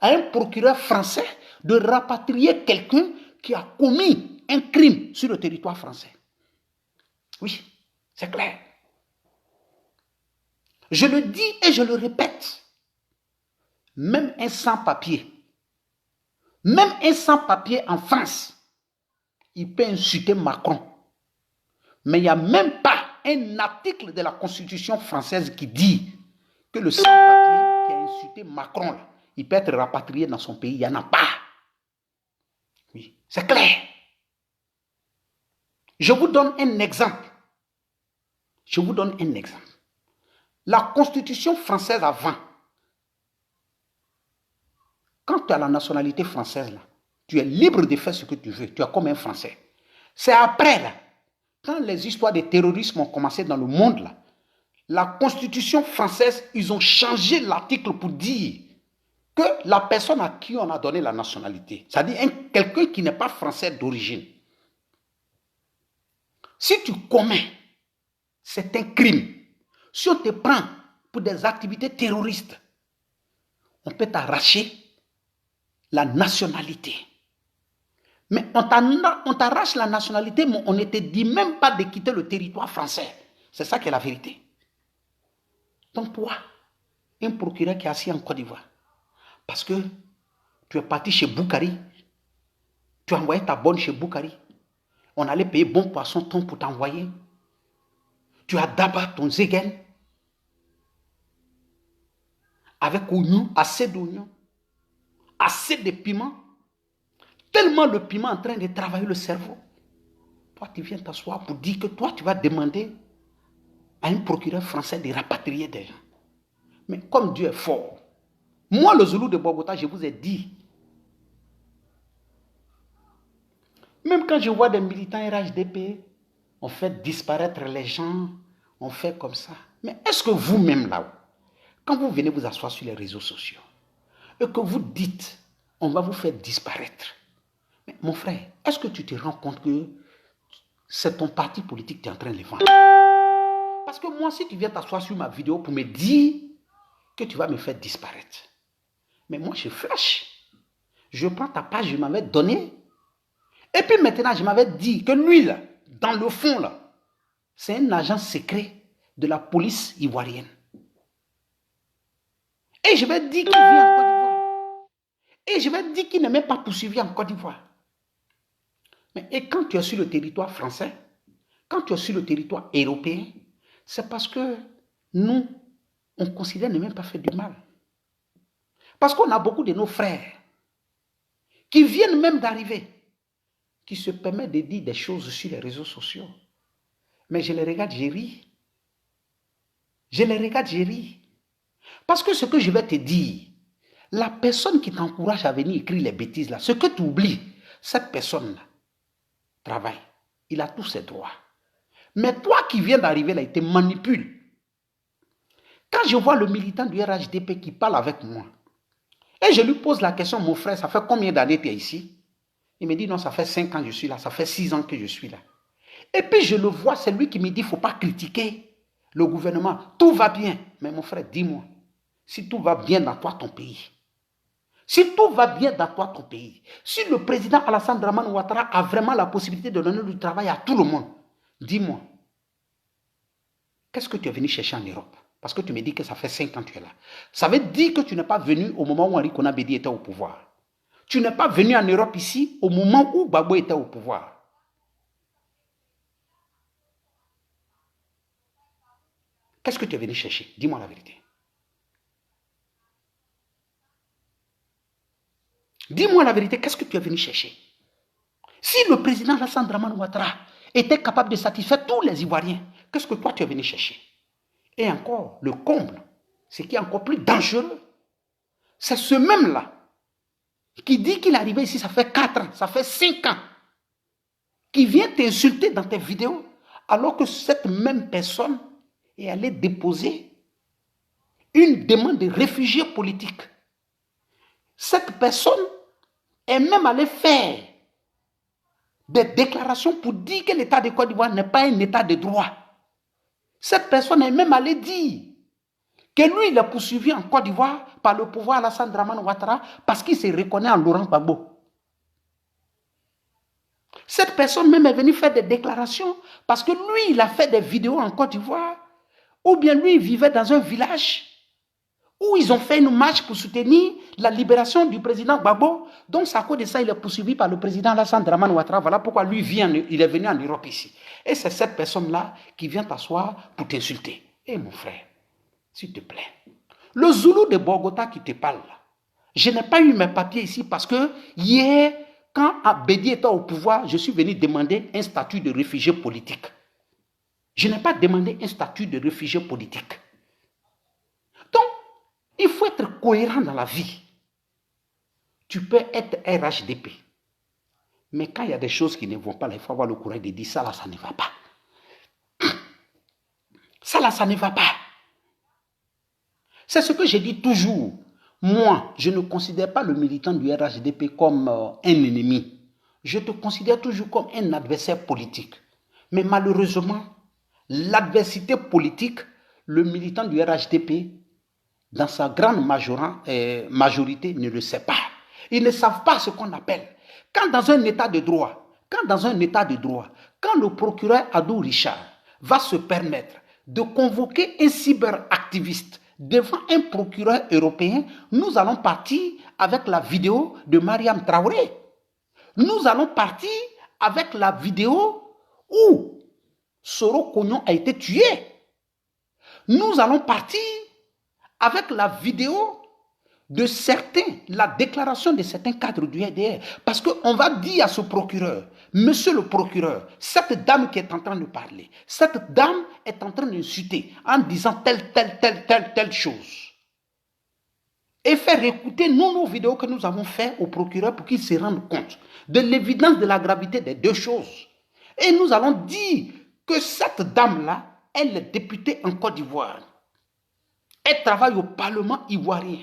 un procureur français de rapatrier quelqu'un qui a commis un crime sur le territoire français. Oui, c'est clair. Je le dis et je le répète. Même un sans-papier en France, il peut insulter Macron. Mais il n'y a même pas un article de la Constitution française qui dit que le sans-papier qui a insulté Macron, là, il peut être rapatrié dans son pays. Il n'y en a pas. Oui, c'est clair. Je vous donne un exemple. La Constitution française avant, quand tu as la nationalité française, là, tu es libre de faire ce que tu veux. Tu es comme un Français. C'est après, là, quand les histoires de terrorisme ont commencé dans le monde, là, la Constitution française, ils ont changé l'article pour dire que la personne à qui on a donné la nationalité, c'est-à-dire quelqu'un qui n'est pas français d'origine, si tu commets, c'est un crime. Si on te prend pour des activités terroristes, on peut t'arracher la nationalité. Mais on t'arrache la nationalité, mais on ne te dit même pas de quitter le territoire français. C'est ça qui est la vérité. Donc toi, un procureur qui est assis en Côte d'Ivoire, parce que tu es parti chez Boukari, Tu as envoyé ta bonne chez Boukari. On allait payer bon poisson ton pour t'envoyer. Tu as d'abord ton zegen avec oignon, assez d'oignon, assez de piment. Tellement le piment est en train de travailler le cerveau. Toi, tu viens t'asseoir pour dire que toi, tu vas demander à un procureur français de rapatrier des gens. Mais comme Dieu est fort, moi, le Zoulou de Bogota, je vous ai dit, même quand je vois des militants RHDP, on fait disparaître les gens, on fait comme ça. Mais est-ce que vous-même là-haut, quand vous venez vous asseoir sur les réseaux sociaux, et que vous dites, on va vous faire disparaître, mais mon frère, est-ce que tu te rends compte que c'est ton parti politique qui est en train de les vendre? Parce que moi, si tu viens t'asseoir sur ma vidéo pour me dire que tu vas me faire disparaître, mais moi, je flash. Je prends ta page, je m'avais donné. Et puis maintenant, je m'avais dit que lui, là, dans le fond, là, c'est un agent secret de la police ivoirienne. Et je vais dire qu'il vient en Côte d'Ivoire. Et je vais dire qu'il n'est même pas poursuivi en Côte d'Ivoire. Mais et quand tu es sur le territoire français, quand tu es sur le territoire européen, c'est parce que nous, on considère ne même pas faire du mal. Parce qu'on a beaucoup de nos frères qui viennent même d'arriver, qui se permettent de dire des choses sur les réseaux sociaux. Mais je les regarde, je ris. Je les regarde, je ris. Parce que ce que je vais te dire, la personne qui t'encourage à venir écrire les bêtises là, ce que tu oublies, cette personne-là travaille. Il a tous ses droits. Mais toi qui viens d'arriver là, il te manipule. Quand je vois le militant du RHDP qui parle avec moi, et je lui pose la question, mon frère, ça fait combien d'années tu es ici? Il me dit, non, ça fait 5 ans que je suis là, ça fait 6 ans que je suis là. Et puis je le vois, c'est lui qui me dit, il ne faut pas critiquer le gouvernement. Tout va bien. Mais mon frère, dis-moi, si tout va bien dans toi, ton pays, si tout va bien dans toi, ton pays, si le président Alassane Dramane Ouattara a vraiment la possibilité de donner du travail à tout le monde, dis-moi, qu'est-ce que tu es venu chercher en Europe? Parce que tu me dis que ça fait 5 ans que tu es là. Ça veut dire que tu n'es pas venu au moment où Henri Konan Bédié était au pouvoir. Tu n'es pas venu en Europe ici au moment où Gbagbo était au pouvoir. Qu'est-ce que tu es venu chercher? Dis-moi la vérité. Dis-moi la vérité, qu'est-ce que tu es venu chercher? Si le président Alassane Dramane Ouattara était capable de satisfaire tous les Ivoiriens, qu'est-ce que toi tu es venu chercher? Et encore, le comble, ce qui est encore plus dangereux, c'est ce même-là qui dit qu'il est arrivé ici, ça fait 4 ans, ça fait 5 ans, qui vient t'insulter dans tes vidéos, alors que cette même personne est allée déposer une demande de réfugié politique. Cette personne est même allée faire des déclarations pour dire que l'État de Côte d'Ivoire n'est pas un État de droit. Cette personne est même allée dire que lui, il est poursuivi en Côte d'Ivoire par le pouvoir Alassane Dramane Ouattara parce qu'il se reconnaît en Laurent Gbagbo. Cette personne même est venue faire des déclarations parce que lui, il a fait des vidéos en Côte d'Ivoire, ou bien lui, il vivait dans un village où ils ont fait une marche pour soutenir la libération du président Gbagbo. Donc, à cause de ça, il est poursuivi par le président Alassane Dramane Ouattara. Voilà pourquoi lui, il est venu en Europe ici. Et c'est cette personne-là qui vient t'asseoir pour t'insulter. Eh mon frère, s'il te plaît, le Zoulou de Bogota qui te parle, je n'ai pas eu mes papiers ici parce que hier, quand Bédié était au pouvoir, je suis venu demander un statut de réfugié politique. Je n'ai pas demandé un statut de réfugié politique. Donc, il faut être cohérent dans la vie. Tu peux être RHDP. Mais quand il y a des choses qui ne vont pas, il faut avoir le courage de dire ça là, ça ne va pas. Ça là, ça ne va pas. C'est ce que je dis toujours. Moi, je ne considère pas le militant du RHDP comme un ennemi. Je te considère toujours comme un adversaire politique. Mais malheureusement, l'adversité politique, le militant du RHDP, dans sa grande majorité, ne le sait pas. Ils ne savent pas ce qu'on appelle. Quand dans un état de droit, quand le procureur Adou Richard va se permettre de convoquer un cyberactiviste devant un procureur européen, nous allons partir avec la vidéo de Mariam Traoré. Nous allons partir avec la vidéo où Soro Kognon a été tué. Nous allons partir avec la vidéo de certains, la déclaration de certains cadres du RDR. Parce qu'on va dire à ce procureur, monsieur le procureur, cette dame qui est en train de parler, cette dame est en train d'insulter en disant telle chose. Et faire écouter nos vidéos que nous avons faites au procureur pour qu'il se rende compte de l'évidence de la gravité des deux choses. Et nous allons dire que cette dame-là, elle est députée en Côte d'Ivoire. Elle travaille au Parlement ivoirien.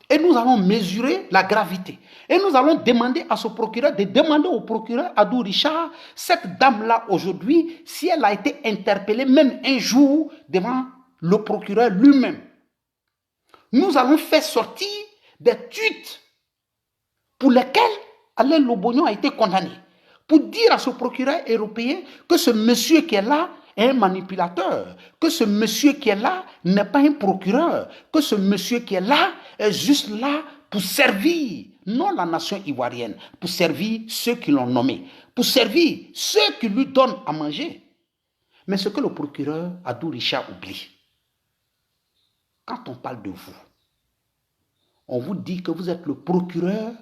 Et nous allons mesurer la gravité. Et nous allons demander à ce procureur de demander au procureur Adou Richard, cette dame-là aujourd'hui, si elle a été interpellée même un jour devant le procureur lui-même. Nous allons faire sortir des tweets pour lesquels Alain Lobognon a été condamné. Pour dire à ce procureur européen que ce monsieur qui est là est un manipulateur, que ce monsieur qui est là n'est pas un procureur, que ce monsieur qui est là est juste là pour servir, non la nation ivoirienne, pour servir ceux qui l'ont nommé, pour servir ceux qui lui donnent à manger. Mais ce que le procureur Adou Richard oublie, quand on parle de vous, on vous dit que vous êtes le procureur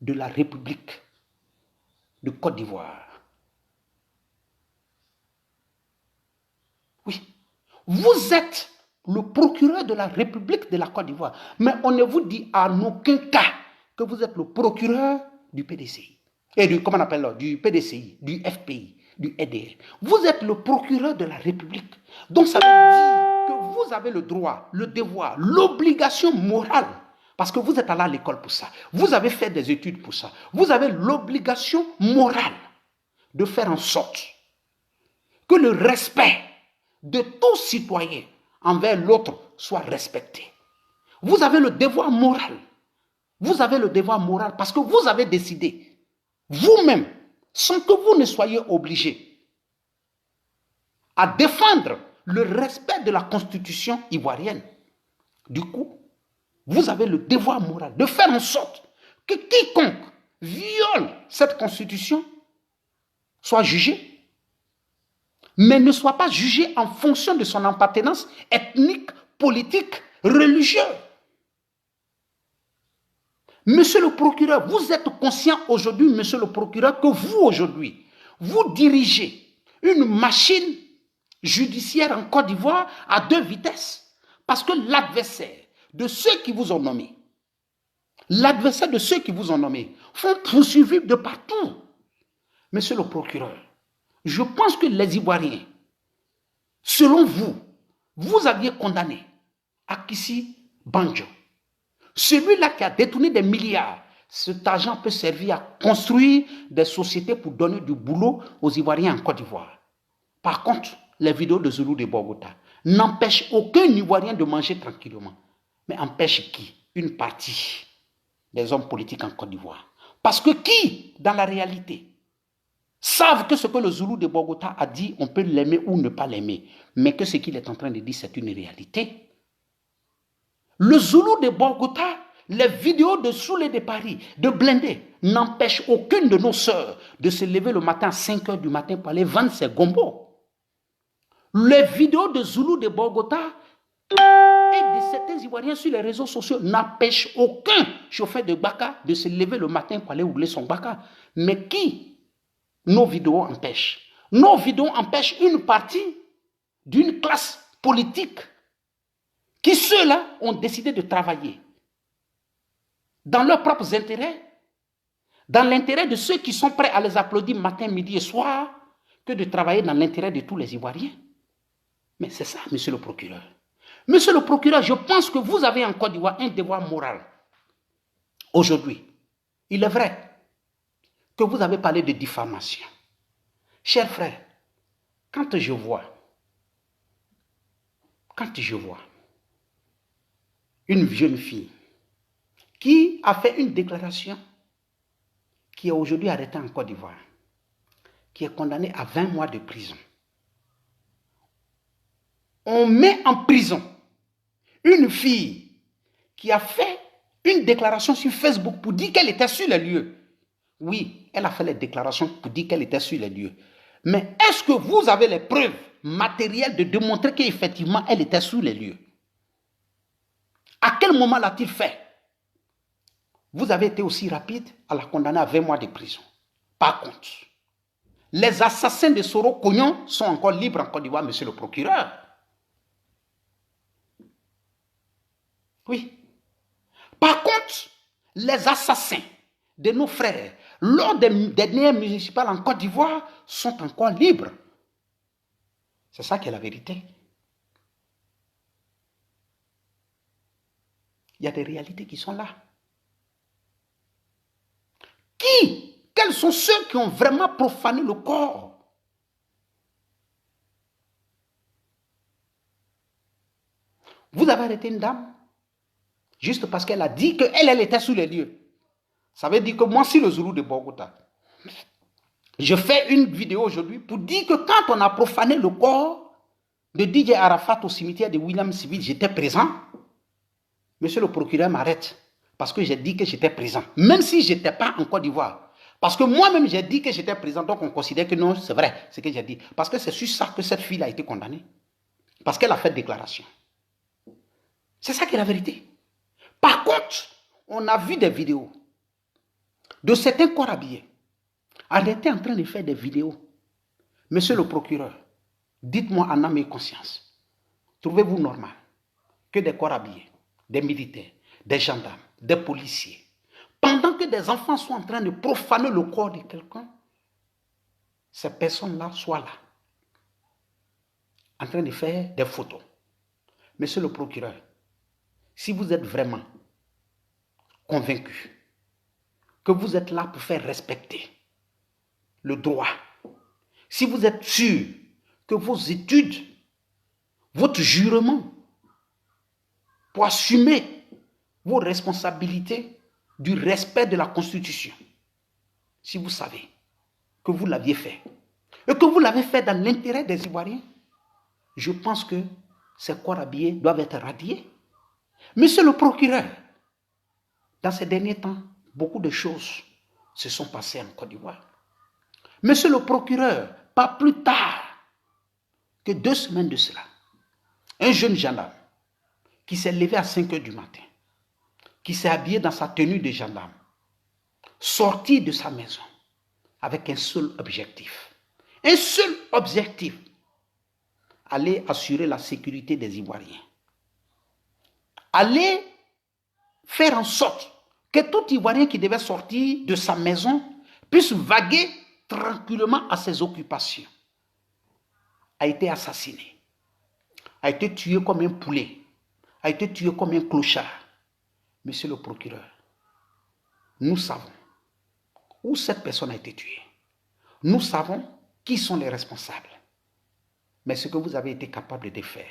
de la République de Côte d'Ivoire. Oui, vous êtes le procureur de la République de la Côte d'Ivoire. Mais on ne vous dit en aucun cas que vous êtes le procureur du PDCI. Et du, comment on appelle là, du PDCI, du FPI, du EDR. Vous êtes le procureur de la République. Donc ça veut dire que vous avez le droit, le devoir, l'obligation morale. Parce que vous êtes allé à l'école pour ça. Vous avez fait des études pour ça. Vous avez l'obligation morale de faire en sorte que le respect de tout citoyen envers l'autre soit respecté. Vous avez le devoir moral. Vous avez le devoir moral parce que vous avez décidé, vous-même, sans que vous ne soyez obligé à défendre le respect de la Constitution ivoirienne. Du coup, vous avez le devoir moral de faire en sorte que quiconque viole cette constitution soit jugé, mais ne soit pas jugé en fonction de son appartenance ethnique, politique, religieuse. Monsieur le procureur, vous êtes conscient aujourd'hui, monsieur le procureur, que vous aujourd'hui, vous dirigez une machine judiciaire en Côte d'Ivoire à deux vitesses. Parce que l'adversaire de ceux qui vous ont nommé, font poursuivre de partout. Monsieur le procureur, je pense que les Ivoiriens, selon vous, vous aviez condamné Akissi Banjo. Celui-là qui a détourné des milliards, cet argent peut servir à construire des sociétés pour donner du boulot aux Ivoiriens en Côte d'Ivoire. Par contre, les vidéos de Zulu de Bogota n'empêchent aucun Ivoirien de manger tranquillement. Mais empêchent qui? Une partie des hommes politiques en Côte d'Ivoire. Parce que qui, dans la réalité, savent que ce que le Zoulou de Bogota a dit, on peut l'aimer ou ne pas l'aimer, mais que ce qu'il est en train de dire, c'est une réalité. Le Zoulou de Bogota, les vidéos de Soulé de Paris, de Blindé, n'empêchent aucune de nos sœurs de se lever le matin à 5 h du matin pour aller vendre ses gombos. Les vidéos de Zoulou de Bogota et de certains Ivoiriens sur les réseaux sociaux n'empêchent aucun chauffeur de Baka de se lever le matin pour aller rouler son Baka. Mais qui nos vidéos empêchent? Nos vidéos empêchent une partie d'une classe politique qui, ceux-là, ont décidé de travailler dans leurs propres intérêts, dans l'intérêt de ceux qui sont prêts à les applaudir matin, midi et soir, que de travailler dans l'intérêt de tous les Ivoiriens. Mais c'est ça, monsieur le procureur. Monsieur le procureur, je pense que vous avez en Côte d'Ivoire un devoir moral. Aujourd'hui, il est vrai que vous avez parlé de diffamation. Chers frères, quand je vois une jeune fille qui a fait une déclaration, qui est aujourd'hui arrêtée en Côte d'Ivoire, qui est condamnée à 20 mois de prison, on met en prison une fille qui a fait une déclaration sur Facebook pour dire qu'elle était sur les lieux. Oui, elle a fait les déclarations pour dire qu'elle était sur les lieux. Mais est-ce que vous avez les preuves matérielles de démontrer qu'effectivement elle était sur les lieux? À quel moment l'a-t-il fait? Vous avez été aussi rapide à la condamner à 20 mois de prison. Par contre, les assassins de Soro Cognon sont encore libres en Côte d'Ivoire, monsieur le procureur. Oui. Par contre, les assassins de nos frères, lors des dernières municipales en Côte d'Ivoire, sont encore libres. C'est ça qui est la vérité. Il y a des réalités qui sont là. Quels sont ceux qui ont vraiment profané le corps? Vous avez arrêté une dame juste parce qu'elle a dit qu'elle était sur les lieux. Ça veut dire que moi, si le Zoulou de Bogota, je fais une vidéo aujourd'hui pour dire que quand on a profané le corps de DJ Arafat au cimetière de William Civil, j'étais présent. Monsieur le procureur m'arrête parce que j'ai dit que j'étais présent, même si je n'étais pas en Côte d'Ivoire. Parce que moi-même, j'ai dit que j'étais présent, donc on considère que non, c'est vrai, ce que j'ai dit. Parce que c'est sur ça que cette fille a été condamnée. Parce qu'elle a fait déclaration. C'est ça qui est la vérité. Par contre, on a vu des vidéos de certains corps habillés. On était en train de faire des vidéos. Monsieur le procureur, dites-moi en âme et conscience, trouvez-vous normal que des corps habillés, des militaires, des gendarmes, des policiers, pendant que des enfants sont en train de profaner le corps de quelqu'un, ces personnes-là soient là, en train de faire des photos? Monsieur le procureur, si vous êtes vraiment convaincu que vous êtes là pour faire respecter le droit, si vous êtes sûr que vos études, votre jurement, pour assumer vos responsabilités du respect de la Constitution, si vous savez que vous l'aviez fait, et que vous l'avez fait dans l'intérêt des Ivoiriens, je pense que ces corps habillés doivent être radiés. Monsieur le procureur, dans ces derniers temps, beaucoup de choses se sont passées en Côte d'Ivoire. Monsieur le procureur, pas plus tard que 2 semaines de cela, un jeune gendarme qui s'est levé à 5 heures du matin, qui s'est habillé dans sa tenue de gendarme, sorti de sa maison avec un seul objectif. Un seul objectif, aller assurer la sécurité des Ivoiriens. Aller faire en sorte que tout Ivoirien qui devait sortir de sa maison puisse vaguer tranquillement à ses occupations. A été assassiné, a été tué comme un poulet, a été tué comme un clochard. Monsieur le procureur, nous savons où cette personne a été tuée. Nous savons qui sont les responsables. Mais ce que vous avez été capable de faire,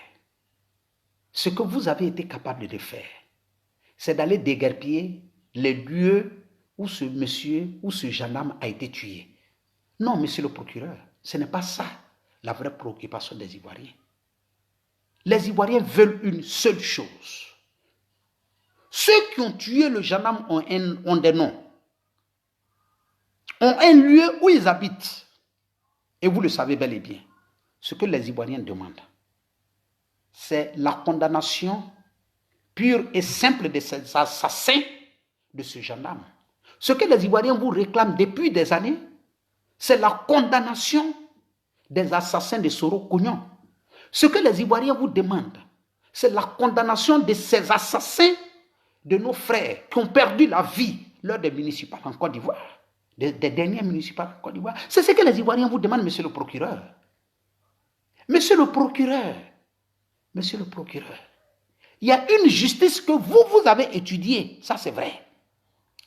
c'est d'aller déguerpiller les lieux où ce monsieur ou ce gendarme a été tué. Non, monsieur le procureur, ce n'est pas ça la vraie préoccupation des Ivoiriens. Les Ivoiriens veulent une seule chose. Ceux qui ont tué le gendarme ont des noms, ont un lieu où ils habitent. Et vous le savez bel et bien. Ce que les Ivoiriens demandent, c'est la condamnation pure et simple de ces assassins de ce gendarme. Ce que les Ivoiriens vous réclament depuis des années, c'est la condamnation des assassins de Soro Cognon. Ce que les Ivoiriens vous demandent, c'est la condamnation de ces assassins de nos frères qui ont perdu la vie lors des municipales en Côte d'Ivoire, des dernières municipales en Côte d'Ivoire. C'est ce que les Ivoiriens vous demandent, monsieur le procureur. Monsieur le procureur, il y a une justice que vous avez étudiée, ça c'est vrai.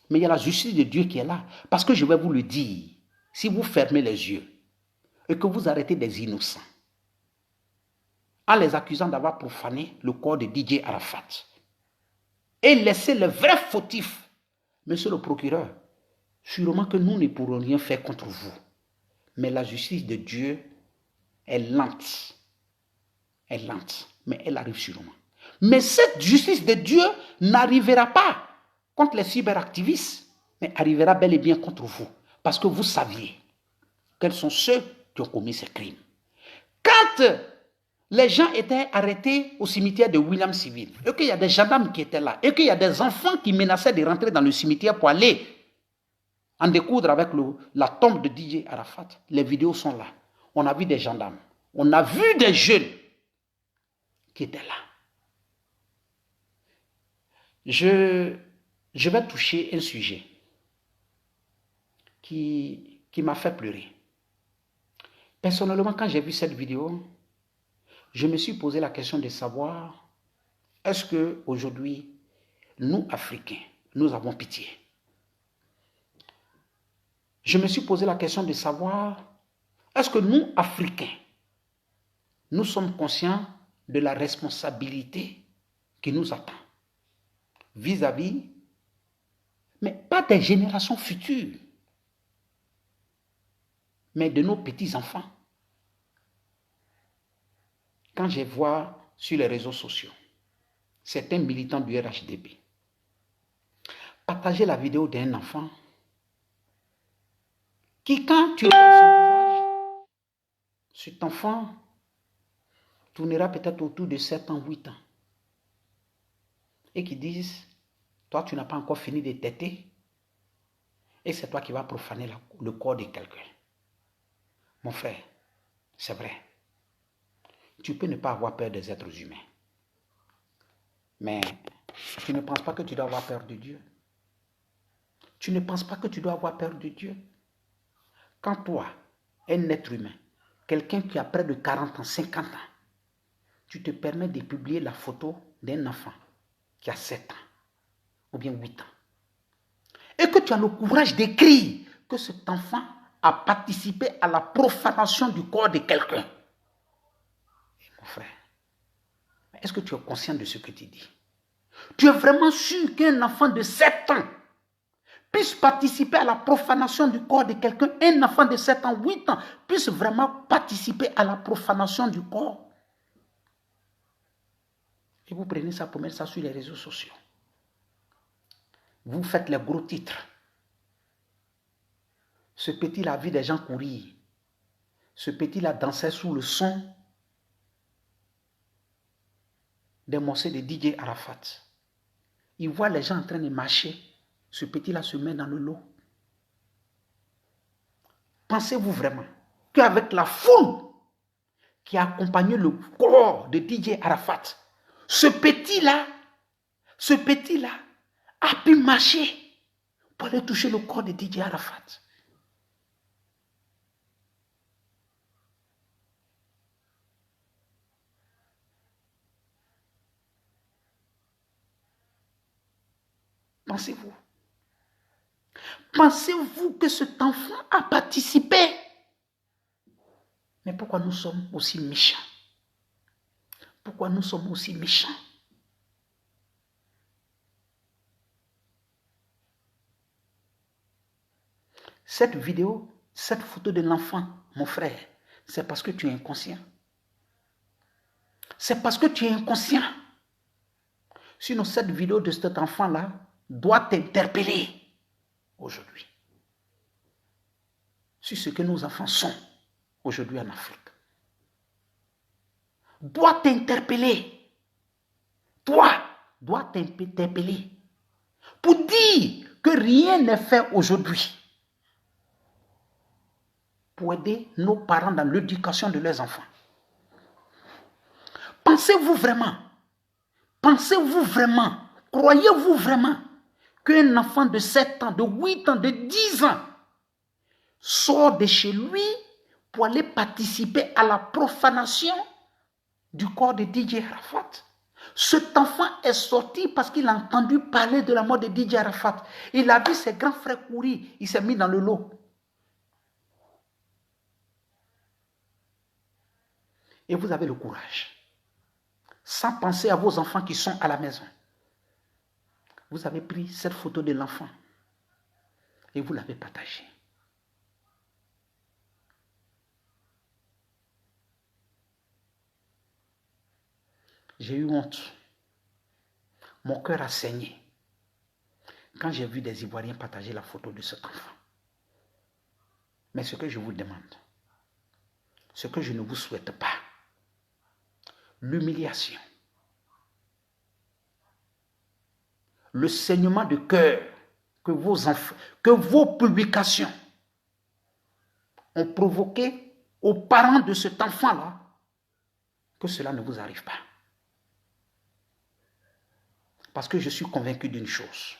Mais il y a la justice de Dieu qui est là. Parce que je vais vous le dire, si vous fermez les yeux et que vous arrêtez des innocents, en les accusant d'avoir profané le corps de DJ Arafat, et laisser les vrais fautifs, monsieur le procureur, sûrement que nous ne pourrons rien faire contre vous. Mais la justice de Dieu est lente. Elle est lente, mais elle arrive sûrement. Mais cette justice de Dieu n'arrivera pas contre les cyberactivistes, mais arrivera bel et bien contre vous. Parce que vous saviez quels sont ceux qui ont commis ces crimes. Quand les gens étaient arrêtés au cimetière de William Civil, et qu'il y a des gendarmes qui étaient là, et qu'il y a des enfants qui menaçaient de rentrer dans le cimetière pour aller en découdre avec la tombe de DJ Arafat, les vidéos sont là. On a vu des gendarmes, on a vu des jeunes qui étaient là. Je vais toucher un sujet qui m'a fait pleurer. Personnellement, quand j'ai vu cette vidéo, je me suis posé la question de savoir, est-ce qu'aujourd'hui, nous, Africains, nous avons pitié? Je me suis posé la question de savoir, est-ce que nous, Africains, nous sommes conscients de la responsabilité qui nous attend vis-à-vis, mais pas des générations futures, mais de nos petits-enfants. Quand je vois sur les réseaux sociaux certains militants du RHDP partager la vidéo d'un enfant qui, quand tu regardes son visage, cet enfant tournera peut-être autour de 7 ans, 8 ans, et qui disent, toi tu n'as pas encore fini de téter, et c'est toi qui vas profaner le corps de quelqu'un. Mon frère, c'est vrai. Tu peux ne pas avoir peur des êtres humains. Mais tu ne penses pas que tu dois avoir peur de Dieu. Tu ne penses pas que tu dois avoir peur de Dieu. Quand toi, un être humain, quelqu'un qui a près de 40 ans, 50 ans, tu te permets de publier la photo d'un enfant qui a 7 ans ou bien 8 ans, et que tu as le courage d'écrire que cet enfant a participé à la profanation du corps de quelqu'un. Mon frère, est-ce que tu es conscient de ce que tu dis? Tu es vraiment sûr qu'un enfant de 7 ans puisse participer à la profanation du corps de quelqu'un? Un enfant de 7 ans, 8 ans puisse vraiment participer à la profanation du corps? Et vous prenez ça pour mettre ça sur les réseaux sociaux. Vous faites les gros titres. Ce petit-là a vu des gens courir. Ce petit-là dansait sous le son des morceaux de DJ Arafat. Il voit les gens en train de marcher. Ce petit-là se met dans le lot. Pensez-vous vraiment qu'avec la foule qui a accompagné le corps de DJ Arafat, ce petit-là a pu marcher pour aller toucher le corps de DJ Arafat? Pensez-vous? Pensez-vous que cet enfant a participé? Mais pourquoi nous sommes aussi méchants? Pourquoi nous sommes aussi méchants? Cette vidéo, cette photo de l'enfant, mon frère, c'est parce que tu es inconscient. C'est parce que tu es inconscient. Sinon, cette vidéo de cet enfant-là doit t'interpeller aujourd'hui sur ce que nos enfants sont aujourd'hui en Afrique. Doit t'interpeller. Toi, doit t'interpeller pour dire que rien n'est fait aujourd'hui pour aider nos parents dans l'éducation de leurs enfants. Pensez-vous vraiment, croyez-vous vraiment qu'un enfant de 7 ans, de 8 ans, de 10 ans sort de chez lui pour aller participer à la profanation du corps de DJ Arafat? Cet enfant est sorti parce qu'il a entendu parler de la mort de DJ Arafat. Il a vu ses grands frères courir, il s'est mis dans le lot. Et vous avez le courage, sans penser à vos enfants qui sont à la maison. Vous avez pris cette photo de l'enfant et vous l'avez partagée. J'ai eu honte. Mon cœur a saigné. quand j'ai vu des Ivoiriens partager la photo de cet enfant. Mais ce que je vous demande, ce que je ne vous souhaite pas, l'humiliation, le saignement de cœur que vos publications ont provoqué aux parents de cet enfant-là, que cela ne vous arrive pas. Parce que je suis convaincu d'une chose.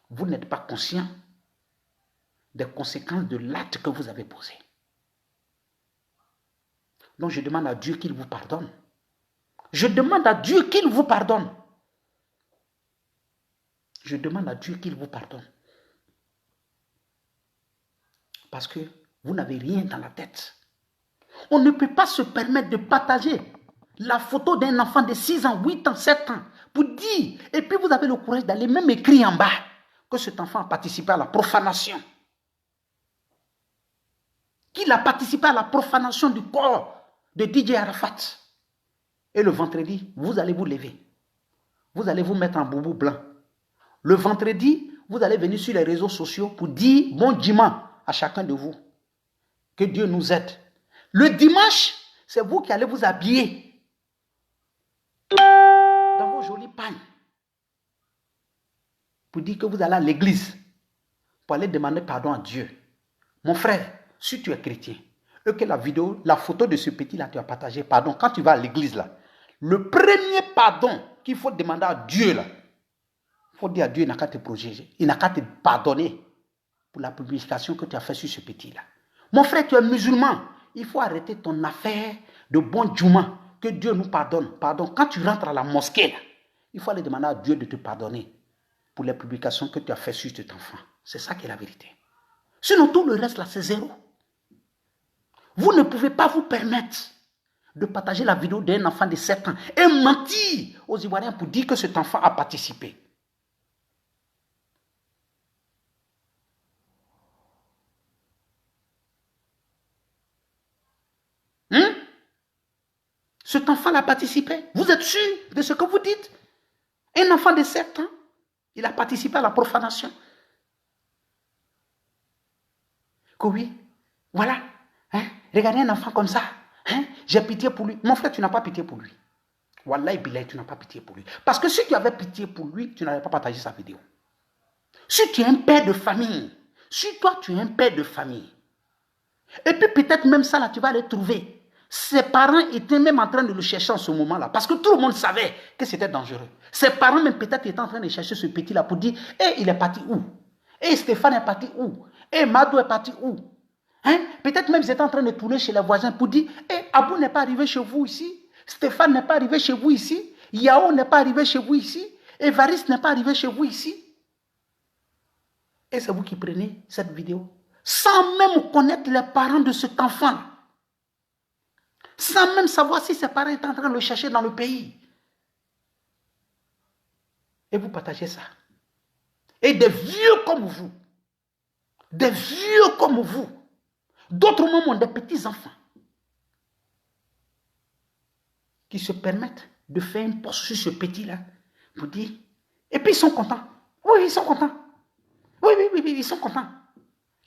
Vous n'êtes pas conscient des conséquences de l'acte que vous avez posé. Donc je demande à Dieu qu'il vous pardonne. Je demande à Dieu qu'il vous pardonne. Je demande à Dieu qu'il vous pardonne. Parce que vous n'avez rien dans la tête. On ne peut pas se permettre de partager la photo d'un enfant de 6 ans, 8 ans, 7 ans pour dire, et puis vous avez le courage d'aller même écrire en bas que cet enfant a participé à la profanation. Qu'il a participé à la profanation du corps de DJ Arafat. Et le vendredi, vous allez vous lever. Vous allez vous mettre en boubou blanc. Le vendredi, vous allez venir sur les réseaux sociaux pour dire bon dimanche à chacun de vous. Que Dieu nous aide. Le dimanche, c'est vous qui allez vous habiller dans vos jolies pagnes pour dire que vous allez à l'église pour aller demander pardon à Dieu. Mon frère, si tu es chrétien et que la photo de ce petit-là, tu as partagé, pardon, quand tu vas à l'église là, le premier pardon qu'il faut demander à Dieu là, il faut dire à Dieu, il n'a qu'à te protéger, il n'a qu'à te pardonner pour la publication que tu as fait sur ce petit-là. Mon frère, tu es musulman, il faut arrêter ton affaire de bon djouma, que Dieu nous pardonne. Pardon, quand tu rentres à la mosquée là, il faut aller demander à Dieu de te pardonner pour les publications que tu as fait sur cet enfant. C'est ça qui est la vérité. Sinon, tout le reste là, c'est zéro. Vous ne pouvez pas vous permettre de partager la vidéo d'un enfant de 7 ans et mentir aux Ivoiriens pour dire que cet enfant a participé. Cet enfant a participé. Vous êtes sûr de ce que vous dites? Un enfant de 7 ans, il a participé à la profanation. Que oui, voilà. Regardez un enfant comme ça. J'ai pitié pour lui. Mon frère, tu n'as pas pitié pour lui. Wallahi billahi, tu n'as pas pitié pour lui. Parce que si tu avais pitié pour lui, tu n'avais pas partagé sa vidéo. Si tu es un père de famille, si toi tu es un père de famille, et puis peut-être même ça là, tu vas aller trouver. Ses parents étaient même en train de le chercher en ce moment-là, parce que tout le monde savait que c'était dangereux. Ses parents même peut-être étaient en train de chercher ce petit-là pour dire, il est parti où? Stéphane est parti où? Madou est parti où? Peut-être même ils étaient en train de tourner chez les voisins pour dire, Abou n'est pas arrivé chez vous ici, Stéphane n'est pas arrivé chez vous ici, Yao n'est pas arrivé chez vous ici, Évariste n'est pas arrivé chez vous ici. Et c'est vous qui prenez cette vidéo, sans même connaître les parents de cet enfant, sans même savoir si ses parents étaient en train de le chercher dans le pays. Et vous partagez ça. Et des vieux comme vous, d'autres même ont des petits-enfants qui se permettent de faire un post sur ce petit-là pour dire, et puis ils sont contents. Oui, ils sont contents. Oui, ils sont contents.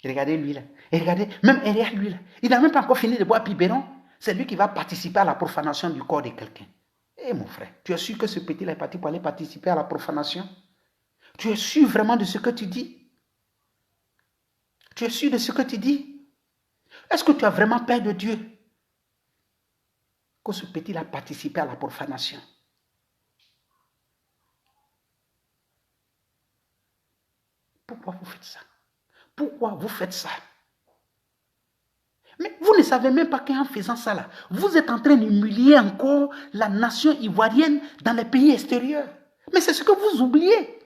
Et regardez lui là. Et regardez, même derrière lui là. Il n'a même pas encore fini de boire biberon. C'est lui qui va participer à la profanation du corps de quelqu'un. Mon frère, tu es sûr que ce petit-là est parti pour aller participer à la profanation? Tu es sûr vraiment de ce que tu dis? Tu es sûr de ce que tu dis? Est-ce que tu as vraiment peur de Dieu que ce petit-là a participé à la profanation? Pourquoi vous faites ça? Pourquoi vous faites ça? Mais vous ne savez même pas qu'en faisant ça, là, vous êtes en train d'humilier encore la nation ivoirienne dans les pays extérieurs. Mais c'est ce que vous oubliez.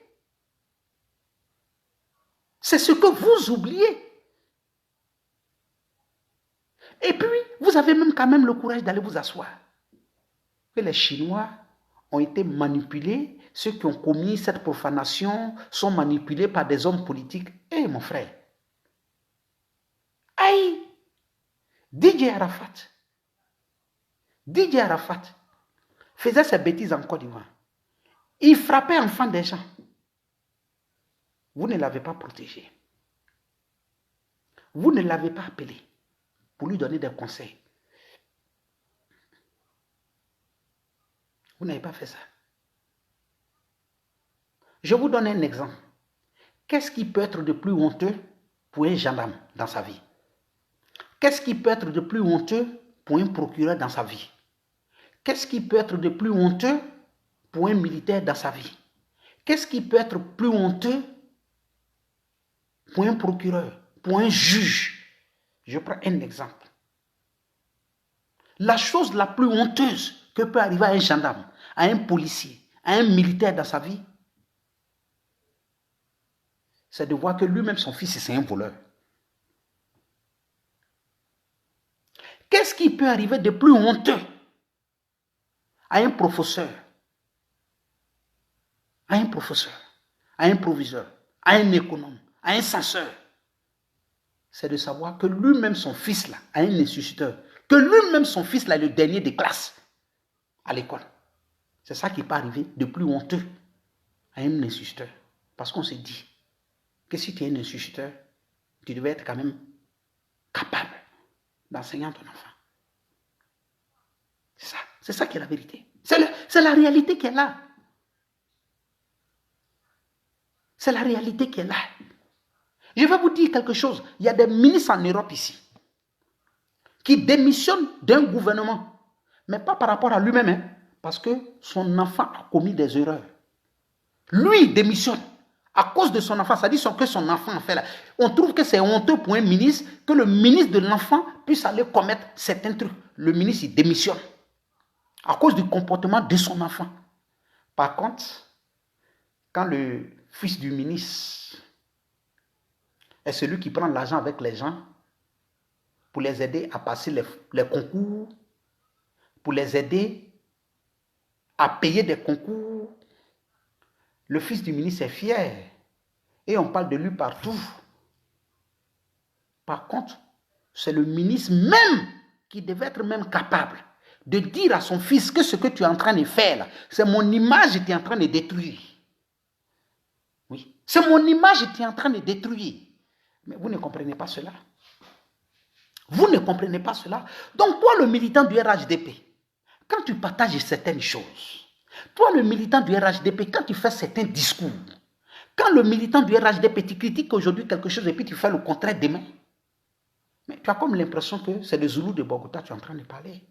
C'est ce que vous oubliez. Et puis, vous avez même quand même le courage d'aller vous asseoir. Que les Chinois ont été manipulés, ceux qui ont commis cette profanation sont manipulés par des hommes politiques. Mon frère, aïe, DJ Arafat faisait ses bêtises en Côte d'Ivoire. Il frappait enfants des gens. Vous ne l'avez pas protégé. Vous ne l'avez pas appelé pour lui donner des conseils. Vous n'avez pas fait ça. Je vous donne un exemple. Qu'est-ce qui peut être de plus honteux pour un gendarme dans sa vie? Qu'est-ce qui peut être de plus honteux pour un procureur dans sa vie? Qu'est-ce qui peut être de plus honteux pour un militaire dans sa vie? Qu'est-ce qui peut être plus honteux pour un procureur, pour un juge? Je prends un exemple. La chose la plus honteuse que peut arriver à un gendarme, à un policier, à un militaire dans sa vie, c'est de voir que lui-même, son fils, c'est un voleur. Qu'est-ce qui peut arriver de plus honteux à un professeur, à un proviseur, à un économe, à un censeur? C'est de savoir que lui-même, son fils, là, a un instituteur, que lui-même, son fils, là, est le dernier des classes à l'école. C'est ça qui peut arriver de plus honteux à un instituteur. Parce qu'on s'est dit que si tu es un instituteur, tu devais être quand même capable d'enseigner ton enfant. C'est ça qui est la vérité. C'est la réalité qui est là. C'est la réalité qui est là. Je vais vous dire quelque chose. Il y a des ministres en Europe ici qui démissionnent d'un gouvernement, mais pas par rapport à lui-même, hein, parce que son enfant a commis des erreurs. Lui démissionne à cause de son enfant. Ça dit que son enfant a fait là. On trouve que c'est honteux pour un ministre que le ministre de l'enfant puisse aller commettre certains trucs. Le ministre, il démissionne à cause du comportement de son enfant. Par contre, quand le fils du ministre est celui qui prend l'argent avec les gens pour les aider à passer les concours, pour les aider à payer des concours, le fils du ministre est fier et on parle de lui partout. Par contre, c'est le ministre même qui devait être même capable de dire à son fils que ce que tu es en train de faire, c'est mon image que tu es en train de détruire. Oui, c'est mon image que tu es en train de détruire. Mais vous ne comprenez pas cela. Vous ne comprenez pas cela. Donc toi, le militant du RHDP, quand tu partages certaines choses, toi, le militant du RHDP, quand tu fais certains discours, quand le militant du RHDP, tu critiques aujourd'hui quelque chose et puis tu fais le contraire demain, mais tu as comme l'impression que c'est le Zoulou de Bogota que tu es en train de parler.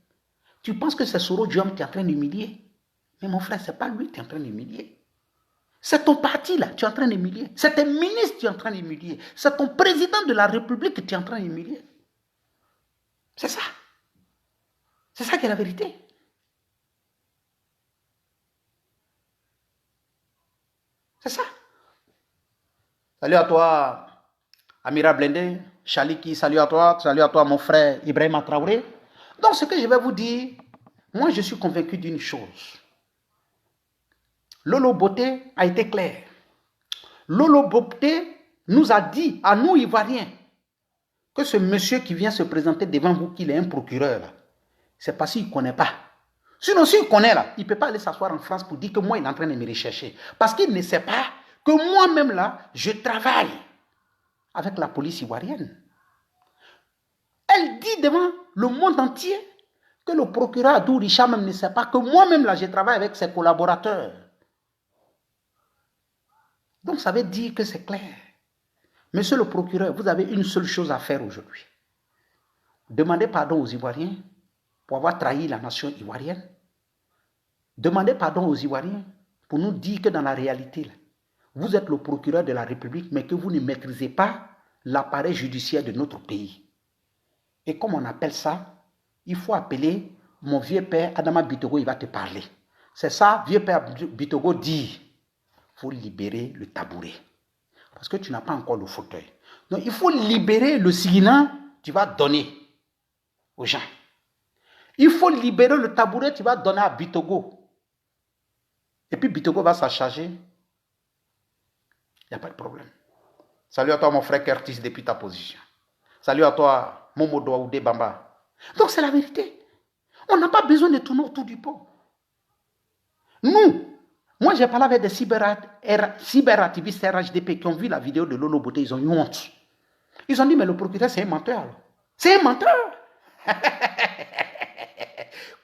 Tu penses que c'est Soro Diom qui est en train d'humilier. Mais mon frère, ce n'est pas lui qui est en train d'humilier. C'est ton parti là, tu es en train d'humilier. C'est tes ministres que tu es en train d'humilier. C'est ton président de la République que tu es en train d'humilier. C'est ça. C'est ça qui est la vérité. C'est ça. Salut à toi, Amira Blende, Chaliki, salut à toi mon frère Ibrahima Traoré. Donc ce que je vais vous dire, moi je suis convaincu d'une chose. Lolo Boté a été clair. Lolo Boté nous a dit, à nous Ivoiriens, que ce monsieur qui vient se présenter devant vous, qu'il est un procureur, c'est parce qu'il ne connaît pas. Sinon, s'il connaît là, il ne peut pas aller s'asseoir en France pour dire que moi, il est en train de me rechercher. Parce qu'il ne sait pas que moi-même là, je travaille avec la police ivoirienne. Elle dit devant le monde entier que le procureur Adou Richard même ne sait pas que moi-même là, je travaille avec ses collaborateurs. Donc, ça veut dire que c'est clair. Monsieur le procureur, vous avez une seule chose à faire aujourd'hui. Demandez pardon aux Ivoiriens pour avoir trahi la nation ivoirienne. Demandez pardon aux Ivoiriens pour nous dire que dans la réalité, là, vous êtes le procureur de la République, mais que vous ne maîtrisez pas l'appareil judiciaire de notre pays. Et comme on appelle ça, il faut appeler mon vieux père Adama Bitogo, il va te parler. C'est ça, vieux père Bitogo dit, il faut libérer le tabouret. Parce que tu n'as pas encore le fauteuil. Donc il faut libérer le signant, tu vas donner aux gens. Il faut libérer le tabouret, tu vas donner à Bitogo. Et puis Bitogo va s'en charger. Il n'y a pas de problème. Salut à toi mon frère Curtis depuis ta position. Salut à toi Momodo Aoudé Bamba. Donc c'est la vérité. On n'a pas besoin de tourner autour du pot. Nous, Moi, j'ai parlé avec des cyberactivistes RHDP qui ont vu la vidéo de Lolo Beauté, ils ont eu honte. Ils ont dit, mais le procureur, c'est un menteur. C'est un menteur.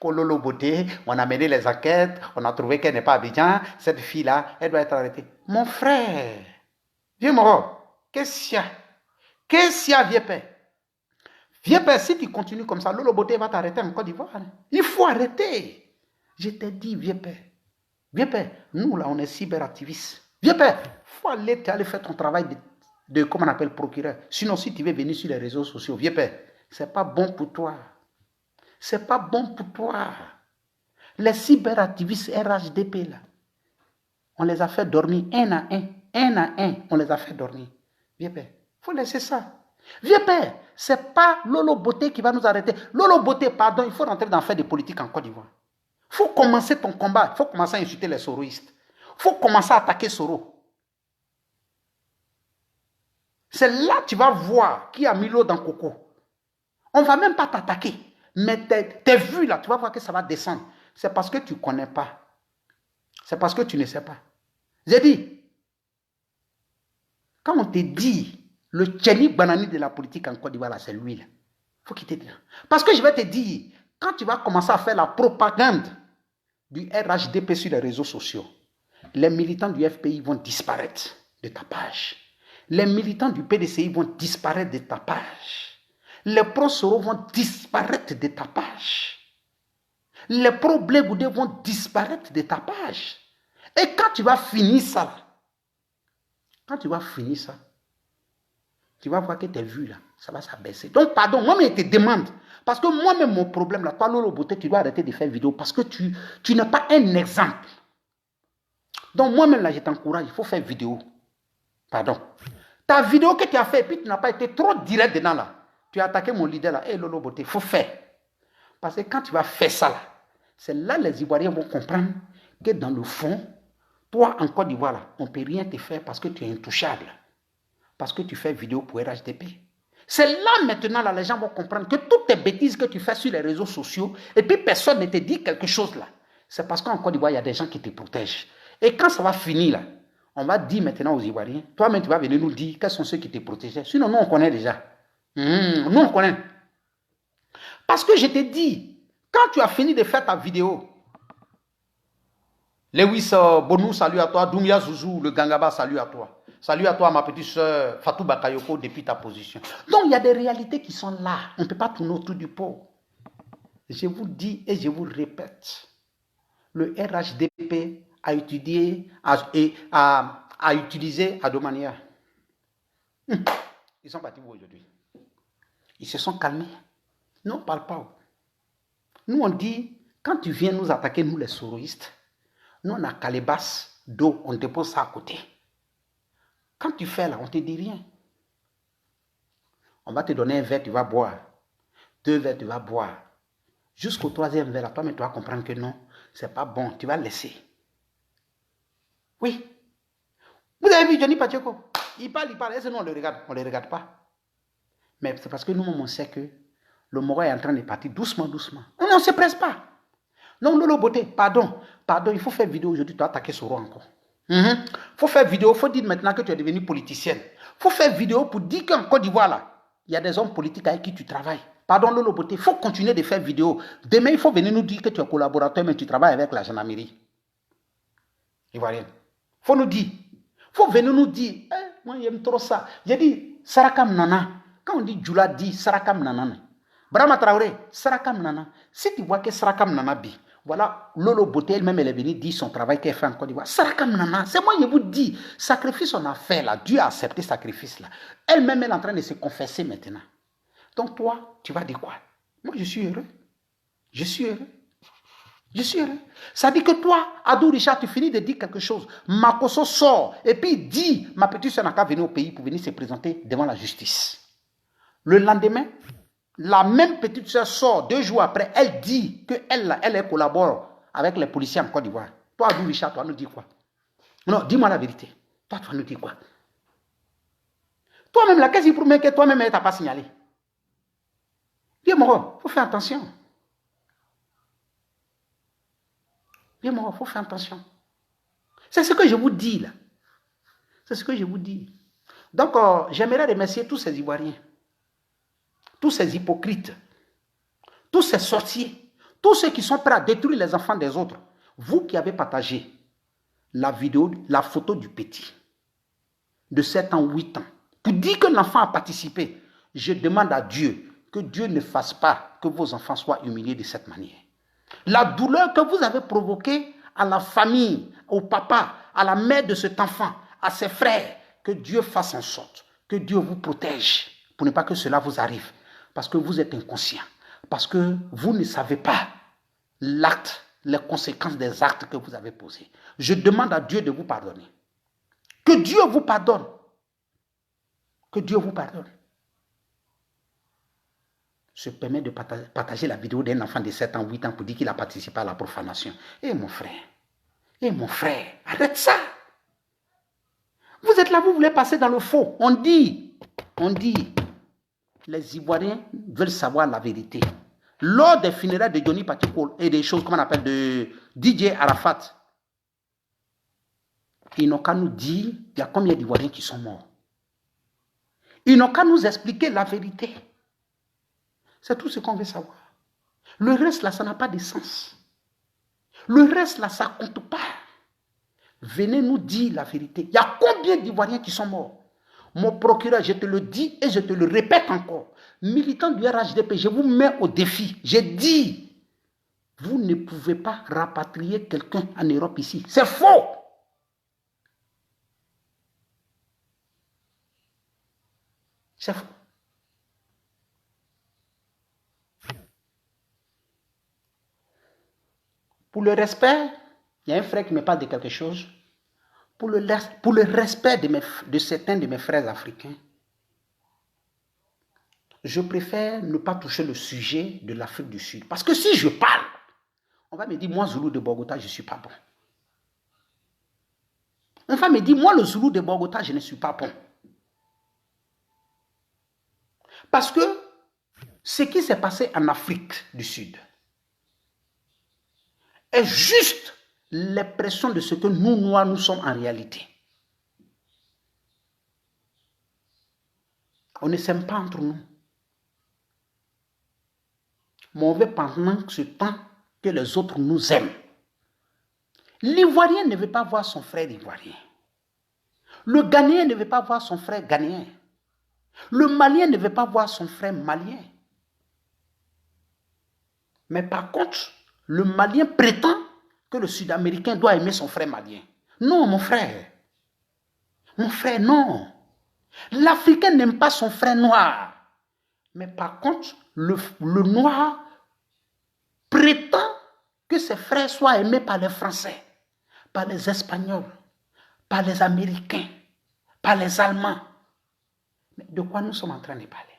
Lolo Beauté, on a mené les enquêtes, on a trouvé qu'elle n'est pas à Abidjan, cette fille-là, elle doit être arrêtée. Mon frère, viens Moro, qu'est-ce qu'il y a? Qu'est-ce qu'il y a, vieux père? Vieux père, si tu continues comme ça, Lolo Beauté va t'arrêter en Côte d'Ivoire. Il faut arrêter. Je t'ai dit, vieux père. Vieux père, nous là, on est cyberactivistes. Vieux père, il faut aller faire ton travail de comment on appelle, procureur. Sinon, si tu veux venir sur les réseaux sociaux, vieux père, c'est pas bon pour toi. C'est pas bon pour toi. Les cyberactivistes RHDP là, on les a fait dormir un à un, on les a fait dormir. Vieux père, il faut laisser ça. Vieux père, c'est pas Lolo Beauté qui va nous arrêter. Lolo Beauté, pardon, il faut rentrer dans faire des politiques en Côte d'Ivoire. Il faut commencer ton combat, il faut commencer à insulter les soroistes. Il faut commencer à attaquer Soro. C'est là que tu vas voir qui a mis l'eau dans Coco. On ne va même pas t'attaquer. Mais tes vues là, tu vas voir que ça va descendre. C'est parce que tu ne connais pas. C'est parce que tu ne sais pas. J'ai dit, quand on te dit le Tchéni Banani de la politique en Côte d'Ivoire, c'est lui là. Il faut qu'il te dise. Parce que je vais te dire, quand tu vas commencer à faire la propagande du RHDP sur les réseaux sociaux, les militants du FPI vont disparaître de ta page. Les militants du PDCI vont disparaître de ta page. Les pro-Soro vont disparaître de ta page. Les pro-Blé Goudé vont disparaître de ta page. Et quand tu vas finir ça, tu vas voir que tes vues là, ça va s'abaisser. Donc, pardon, moi-même, je te demande. Parce que moi-même, mon problème là, toi, Lolo Beauté, tu dois arrêter de faire vidéo parce que tu n'es pas un exemple. Donc, moi-même, là, je t'encourage, il faut faire vidéo. Pardon. Ta vidéo que tu as fait, puis tu n'as pas été trop direct dedans, là. Tu as attaqué mon leader, là. Hé, Lolo Beauté, il faut faire. Parce que quand tu vas faire ça, là, c'est là les Ivoiriens vont comprendre que dans le fond, toi, en Côte d'Ivoire, là, on ne peut rien te faire parce que tu es intouchable. Parce que tu fais vidéo pour RHDP. C'est là maintenant, là, les gens vont comprendre que toutes tes bêtises que tu fais sur les réseaux sociaux, et puis personne ne te dit quelque chose là. C'est parce qu'en Côte d'Ivoire, il y a des gens qui te protègent. Et quand ça va finir là, on va dire maintenant aux Ivoiriens, toi-même tu vas venir nous dire quels sont ceux qui te protégeaient. Sinon, nous on connaît déjà. Nous on connaît. Parce que je te dis, quand tu as fini de faire ta vidéo, Lewis Bonou, salut à toi. Doumia Zouzou, le Gangaba, salut à toi. Salut à toi, ma petite soeur Fatou Bakayoko, depuis ta position. Donc, il y a des réalités qui sont là. On ne peut pas tourner autour du pot. Je vous dis et je vous répète, le RHDP a étudié, a utilisé à deux manières. Ils sont partis aujourd'hui. Ils se sont calmés. Nous, on ne parle pas. Nous, on dit, quand tu viens nous attaquer, nous les soroistes, nous, on a calebasse d'eau, on dépose ça à côté. Quand tu fais là, on ne te dit rien. On va te donner un verre, tu vas boire. 2 verres, tu vas boire. Jusqu'au 3e verre, là, toi, mais tu vas comprendre que non, c'est pas bon, tu vas laisser. Oui. Vous avez vu Johnny Pacheco? Il parle, est-ce que nous, on le regarde? On ne le regarde pas. Mais c'est parce que nous, on sait que le Moro est en train de partir doucement, doucement. On ne se presse pas. Non, Lolo Beauté, pardon, il faut faire vidéo aujourd'hui, tu as attaqué Soro encore. Il faut faire vidéo, il faut dire maintenant que tu es devenue politicienne. Il faut faire vidéo pour dire qu'en Côte d'Ivoire, là, il y a des hommes politiques avec qui tu travailles. Pardon, Lolo Beauté, il faut continuer de faire vidéo. Demain, il faut venir nous dire que tu es collaborateur, mais tu travailles avec la gendarmerie ivoirienne. Il faut nous dire. Il faut venir nous dire. Moi, j'aime trop ça. J'ai dit, Sarakam Nana. Quand on dit Djoula, dit Sarakam Nana. Brahma Traoré, Sarakam Nana. Si tu vois que Sarakam Nana bi, voilà, Lolo Beauté elle-même, elle est venue dire son travail qu'elle fait en Côte d'Ivoire. Sarakam Nana, c'est moi, je vous dis, sacrifice on a fait là, Dieu a accepté sacrifice là. Elle-même, elle est en train de se confesser maintenant. Donc toi, tu vas dire quoi? Moi, je suis heureux. Je suis heureux. Je suis heureux. Ça dit que toi, Adou Richard, tu finis de dire quelque chose. Makoso sort et puis dit, ma petite soeur n'a qu'à venir au pays pour venir se présenter devant la justice. Le lendemain, la même petite soeur sort 2 jours après, elle dit qu'elle collabore avec les policiers en Côte d'Ivoire. Toi, Adou Richard, tu vas nous dire quoi? Non, dis-moi la vérité. Toi, tu vas nous dire quoi? Toi-même, la qu'est-ce qui prouve que toi-même, elle ne t'a pas signalé? Bien, Moro, il faut faire attention. Bien, Moro, il faut faire attention. C'est ce que je vous dis là. C'est ce que je vous dis. Donc, j'aimerais remercier tous ces Ivoiriens, tous ces hypocrites, tous ces sorciers, tous ceux qui sont prêts à détruire les enfants des autres. Vous qui avez partagé la vidéo, la photo du petit, de 7 ans, 8 ans, pour dire que l'enfant a participé, je demande à Dieu que Dieu ne fasse pas que vos enfants soient humiliés de cette manière. La douleur que vous avez provoquée à la famille, au papa, à la mère de cet enfant, à ses frères, que Dieu fasse en sorte, que Dieu vous protège pour ne pas que cela vous arrive. Parce que vous êtes inconscient. Parce que vous ne savez pas l'acte, les conséquences des actes que vous avez posés. Je demande à Dieu de vous pardonner. Que Dieu vous pardonne. Que Dieu vous pardonne. Je permets de partager la vidéo d'un enfant de 7 ans, 8 ans pour dire qu'il a participé à la profanation. Mon frère, arrête ça. Vous êtes là, vous voulez passer dans le faux. On dit, les Ivoiriens veulent savoir la vérité. Lors des funérailles de Johnny Patikol et des choses, comme on appelle, de DJ Arafat, ils n'ont qu'à nous dire, il y a combien d'Ivoiriens qui sont morts. Ils n'ont qu'à nous expliquer la vérité. C'est tout ce qu'on veut savoir. Le reste, là, ça n'a pas de sens. Le reste, là, ça ne compte pas. Venez nous dire la vérité. Il y a combien d'Ivoiriens qui sont morts? Mon procureur, je te le dis et je te le répète encore. Militant du RHDP, je vous mets au défi. J'ai dit, vous ne pouvez pas rapatrier quelqu'un en Europe ici. C'est faux. C'est faux. Pour le respect, il y a un frère qui me parle de quelque chose. Pour le respect de certains de mes frères africains, je préfère ne pas toucher le sujet de l'Afrique du Sud. Parce que si je parle, on va me dire, moi, Zoulou de Bogota, je ne suis pas bon. On va me dire, moi, le Zoulou de Bogota, je ne suis pas bon. Parce que ce qui s'est passé en Afrique du Sud est juste l'expression de ce que nous, Noirs, nous sommes en réalité. On ne s'aime pas entre nous. Mais on veut pendant ce temps que les autres nous aiment. L'Ivoirien ne veut pas voir son frère ivoirien. Le Ghanéen ne veut pas voir son frère ghanéen. Le Malien ne veut pas voir son frère malien. Mais par contre, le Malien prétend que le Sud-Américain doit aimer son frère malien. Non, mon frère. Mon frère, non. L'Africain n'aime pas son frère noir. Mais par contre, le noir prétend que ses frères soient aimés par les Français, par les Espagnols, par les Américains, par les Allemands. Mais de quoi nous sommes en train de parler?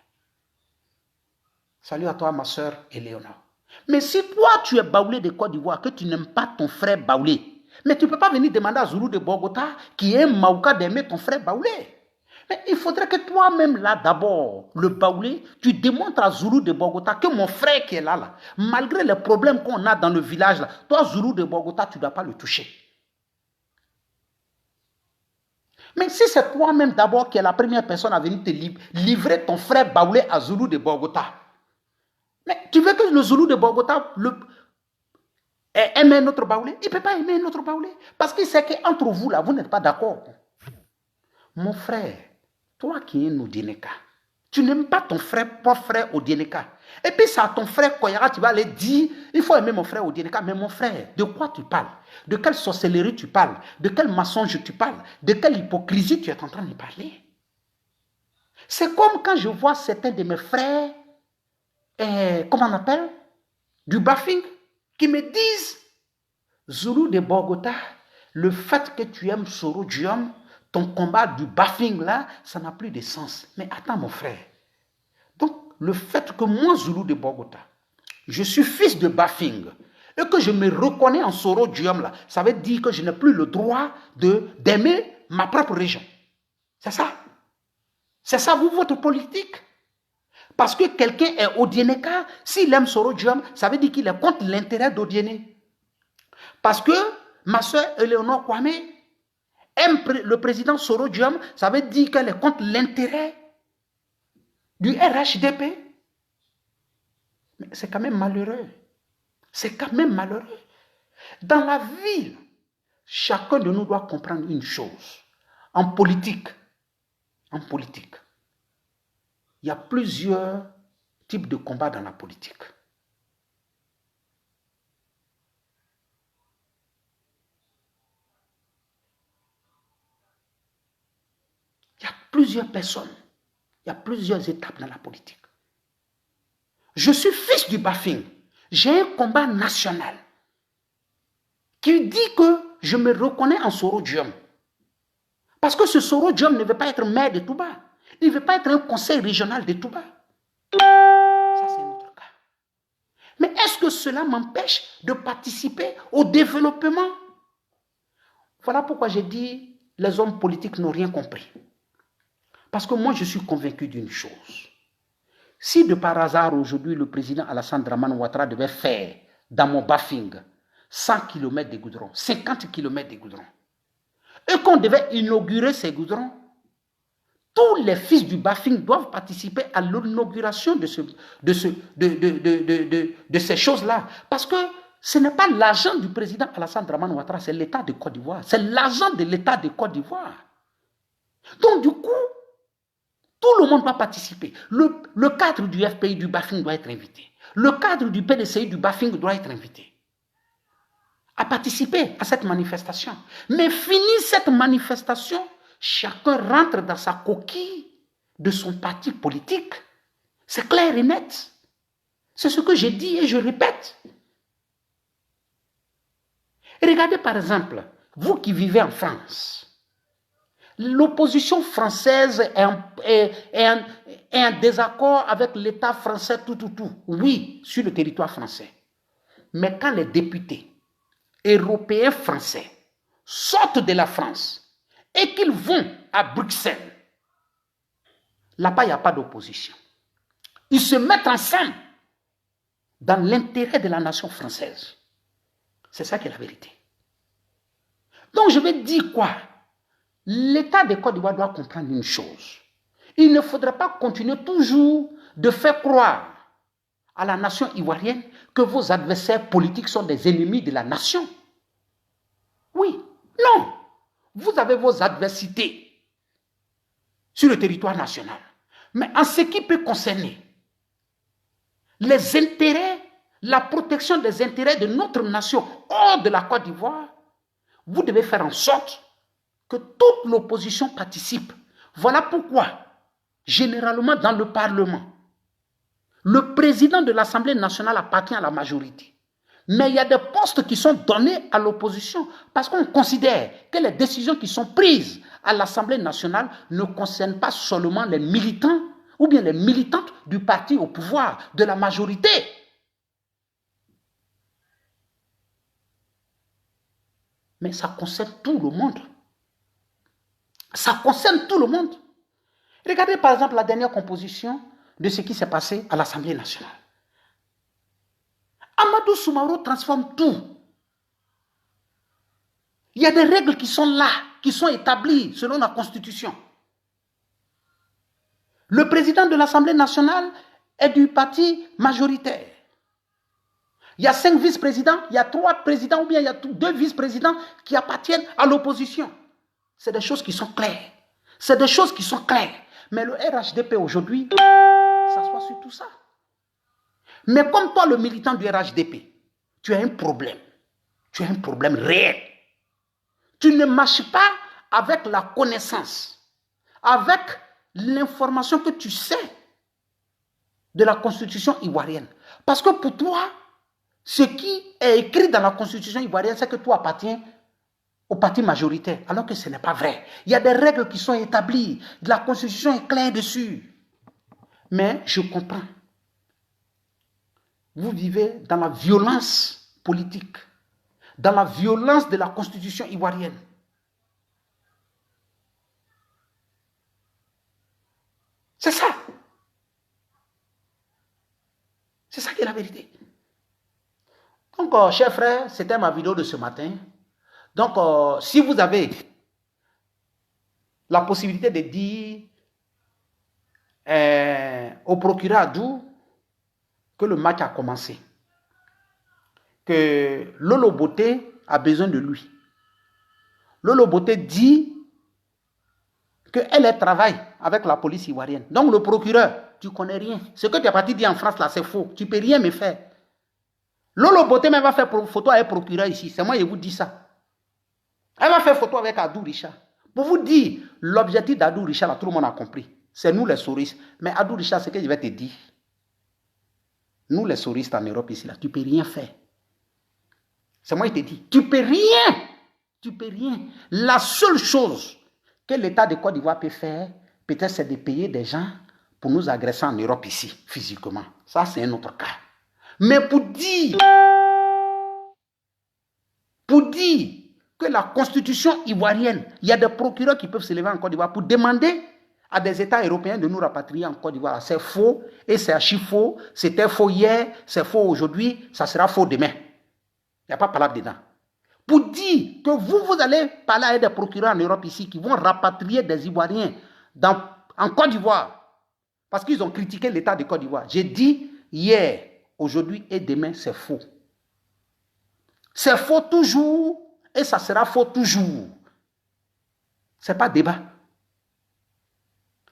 Salut à toi, ma soeur Éléonore. Mais si toi, tu es baoulé de Côte d'Ivoire, que tu n'aimes pas ton frère baoulé, mais tu ne peux pas venir demander à Zoulou de Bogota, qui est un Maouka, d'aimer ton frère baoulé. Mais il faudrait que toi-même, là, d'abord, le baoulé, tu démontres à Zoulou de Bogota que mon frère qui est là, malgré les problèmes qu'on a dans le village, là, toi, Zoulou de Bogota, tu ne dois pas le toucher. Mais si c'est toi-même d'abord qui est la première personne à venir te livrer ton frère baoulé à Zoulou de Bogota, mais tu veux que le Zoulou de Bogota aime un autre baoulé? Il ne peut pas aimer un autre baoulé. Parce qu'il sait qu'entre vous, là, vous n'êtes pas d'accord. Mon frère, toi qui es un Odieneka, tu n'aimes pas ton propre frère Odieneka. Et puis c'est à ton frère Koyara, tu vas aller dire, il faut aimer mon frère Odieneka. Mais mon frère, de quoi tu parles? De quelle sorcellerie tu parles? De quel mensonge tu parles? De quelle hypocrisie tu es en train de parler? C'est comme quand je vois certains de mes frères, comment on appelle, du Bafing, qui me disent, Zoulou de Bogota, le fait que tu aimes Soro Diom, ton combat du Bafing là, ça n'a plus de sens. Mais attends mon frère. Donc, le fait que moi, Zoulou de Bogota, je suis fils de Bafing, et que je me reconnais en Soro Diom là, ça veut dire que je n'ai plus le droit d'aimer ma propre région. C'est ça. C'est ça, vous, votre politique. Parce que quelqu'un est Odieneka, s'il aime Soro Diom, ça veut dire qu'il est contre l'intérêt d'Odiene. Parce que ma soeur Éléonore Kwame, Le président Soro Diom, ça veut dire qu'elle est contre l'intérêt du RHDP. Mais c'est quand même malheureux. C'est quand même malheureux. Dans la vie, chacun de nous doit comprendre une chose. En politique, il y a plusieurs types de combats dans la politique. Il y a plusieurs personnes, il y a plusieurs étapes dans la politique. Je suis fils du Bafing. J'ai un combat national qui dit que je me reconnais en Soro Diom. Parce que ce Soro Diom ne veut pas être maire de Touba. Il ne veut pas être un conseil régional de Touba. Ça, c'est notre cas. Mais est-ce que cela m'empêche de participer au développement? Voilà pourquoi j'ai dit les hommes politiques n'ont rien compris. Parce que moi, je suis convaincu d'une chose. Si de par hasard, aujourd'hui, le président Alassane Dramane Ouattara devait faire, dans mon Bafing, 100 km de goudron, 50 km de goudron, et qu'on devait inaugurer ces goudrons, tous les fils du Bafing doivent participer à l'inauguration de ces choses-là. Parce que ce n'est pas l'argent du président Alassane Dramane Ouattara, c'est l'État de Côte d'Ivoire. C'est l'argent de l'État de Côte d'Ivoire. Donc, du coup, tout le monde doit participer. Le cadre du FPI du Bafing doit être invité. Le cadre du PDCI du Bafing doit être invité à participer à cette manifestation. Mais fini cette manifestation, chacun rentre dans sa coquille de son parti politique. C'est clair et net. C'est ce que j'ai dit et je répète. Regardez par exemple, vous qui vivez en France, l'opposition française est en désaccord avec l'État français, tout. Oui, sur le territoire français. Mais quand les députés européens français sortent de la France et qu'ils vont à Bruxelles, là-bas, il n'y a pas d'opposition. Ils se mettent ensemble dans l'intérêt de la nation française. C'est ça qui est la vérité. Donc, je vais dire quoi? L'État de Côte d'Ivoire doit comprendre une chose. Il ne faudrait pas continuer toujours de faire croire à la nation ivoirienne que vos adversaires politiques sont des ennemis de la nation. Oui, non. Vous avez vos adversités sur le territoire national. Mais en ce qui peut concerner les intérêts, la protection des intérêts de notre nation hors de la Côte d'Ivoire, vous devez faire en sorte que toute l'opposition participe. Voilà pourquoi, généralement dans le Parlement, le président de l'Assemblée nationale appartient à la majorité. Mais il y a des postes qui sont donnés à l'opposition parce qu'on considère que les décisions qui sont prises à l'Assemblée nationale ne concernent pas seulement les militants ou bien les militantes du parti au pouvoir, de la majorité. Mais ça concerne tout le monde. Ça concerne tout le monde. Regardez par exemple la dernière composition de ce qui s'est passé à l'Assemblée nationale. Amadou Soumaoro transforme tout. Il y a des règles qui sont là, qui sont établies selon la Constitution. Le président de l'Assemblée nationale est du parti majoritaire. Il y a 5 vice-présidents, il y a 3 présidents ou bien il y a 2 vice-présidents qui appartiennent à l'opposition. C'est des choses qui sont claires. C'est des choses qui sont claires. Mais le RHDP aujourd'hui s'assoit sur tout ça. Mais comme toi, le militant du RHDP, tu as un problème. Tu as un problème réel. Tu ne marches pas avec la connaissance, avec l'information que tu sais de la Constitution ivoirienne. Parce que pour toi, ce qui est écrit dans la Constitution ivoirienne, c'est que toi appartiens au parti majoritaire, alors que ce n'est pas vrai. Il y a des règles qui sont établies. La Constitution est claire dessus. Mais je comprends. Vous vivez dans la violence politique, dans la violence de la Constitution ivoirienne. C'est ça. C'est ça qui est la vérité. Donc, chers frères, c'était ma vidéo de ce matin. Donc, si vous avez la possibilité de dire au procureur Adou que le match a commencé, que Lolo Boté a besoin de lui. Lolo Boté dit qu'elle travaille avec la police ivoirienne. Donc le procureur, tu ne connais rien. Ce que tu es parti dire en France là, c'est faux. Tu ne peux rien me faire. Lolo Boté même va faire photo avec le procureur ici. C'est moi qui vous dis ça. Elle va faire photo avec Adou Richard. Pour vous dire, l'objectif d'Adou Richard, là, tout le monde a compris. C'est nous les souristes. Mais Adou Richard, ce que je vais te dire, nous les souristes en Europe ici, là, tu ne peux rien faire. C'est moi qui te dis, tu ne peux rien. Tu ne peux rien. La seule chose que l'État de Côte d'Ivoire peut faire, peut-être c'est de payer des gens pour nous agresser en Europe ici, physiquement. Ça, c'est un autre cas. Mais pour dire que la constitution ivoirienne, il y a des procureurs qui peuvent se lever en Côte d'Ivoire pour demander à des États européens de nous rapatrier en Côte d'Ivoire. C'est faux et c'est archi faux. C'était faux hier, c'est faux aujourd'hui, ça sera faux demain. Il n'y a pas de parole dedans. Pour dire que vous allez parler à des procureurs en Europe ici qui vont rapatrier des Ivoiriens en Côte d'Ivoire parce qu'ils ont critiqué l'État de Côte d'Ivoire. J'ai dit hier, aujourd'hui et demain, c'est faux. C'est faux toujours et ça sera faux toujours. Ce n'est pas débat.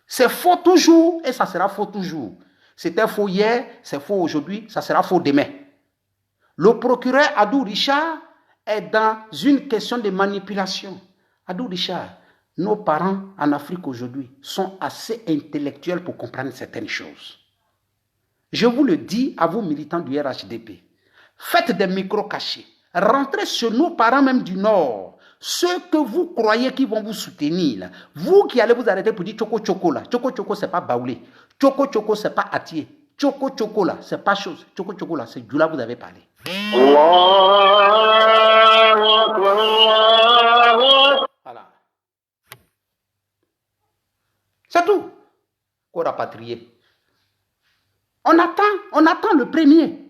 C'est faux toujours et ça sera faux toujours. C'était faux hier, c'est faux aujourd'hui, ça sera faux demain. Le procureur Adou Richard est dans une question de manipulation. Adou Richard, nos parents en Afrique aujourd'hui sont assez intellectuels pour comprendre certaines choses. Je vous le dis à vous militants du RHDP, faites des micros cachés, rentrez chez nos parents même du Nord, ceux que vous croyez qui vont vous soutenir, là. Vous qui allez vous arrêter pour dire Choco Choco là, Choco Choco c'est pas Baoulé, Choco Choco c'est pas Atié, Choco Choco là c'est pas chose, Choco Choco là c'est du là vous avez parlé. Voilà. C'est tout. Qu'on rapatrier. On attend le premier.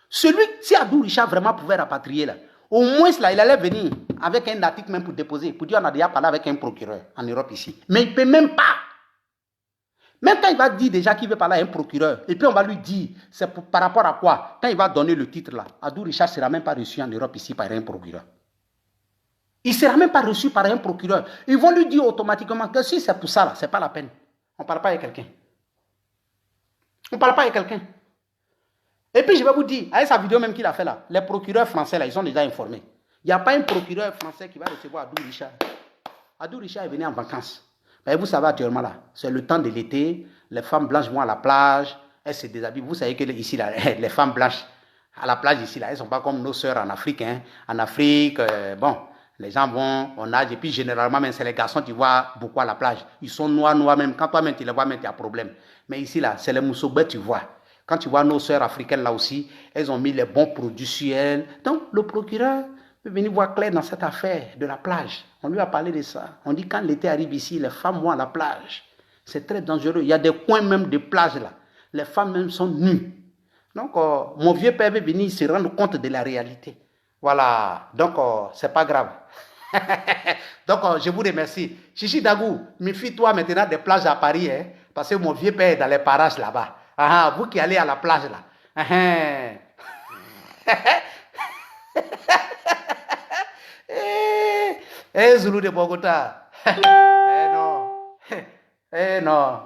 Celui, si Adou Richard vraiment pouvait rapatrier là, au moins là, il allait venir avec un article même pour déposer, pour dire on a déjà parlé avec un procureur en Europe ici. Mais il ne peut même pas. Même quand il va dire déjà qu'il veut parler à un procureur, et puis on va lui dire, c'est par rapport à quoi? Quand il va donner le titre là, Adou Richard ne sera même pas reçu en Europe ici par un procureur. Il ne sera même pas reçu par un procureur. Ils vont lui dire automatiquement que si c'est pour ça là, ce n'est pas la peine. On ne parle pas avec quelqu'un. On ne parle pas avec quelqu'un. Et puis je vais vous dire, avec sa vidéo même qu'il a fait là, les procureurs français là, ils sont déjà informés. Il n'y a pas un procureur français qui va recevoir Adou Richard. Adou Richard est venu en vacances. Mais vous savez actuellement là, c'est le temps de l'été, les femmes blanches vont à la plage, elles se déshabillent. Vous savez que ici là, les femmes blanches à la plage ici là, elles ne sont pas comme nos sœurs en Afrique. Hein. En Afrique, bon, les gens vont, on nage, et puis généralement même c'est les garçons qui voient beaucoup à la plage. Ils sont noirs même. Quand toi-même tu les vois, même il y a problème. Mais ici là, c'est les moussobets tu vois. Quand tu vois nos sœurs africaines là aussi, elles ont mis les bons produits sur elles. Donc le procureur peut venir voir clair dans cette affaire de la plage. On lui a parlé de ça. On dit quand l'été arrive ici, les femmes vont à la plage. C'est très dangereux. Il y a des coins même de plage là. Les femmes même sont nues. Donc mon vieux père veut venir se rendre compte de la réalité. Voilà. Donc c'est pas grave. Donc je vous remercie. Chichi Dagou, méfie-toi maintenant des plages à Paris. Hein, parce que mon vieux père est dans les parages là-bas. Ah, vous qui allez à la plage là. Eh, Zulu de Bogota. Non. Non.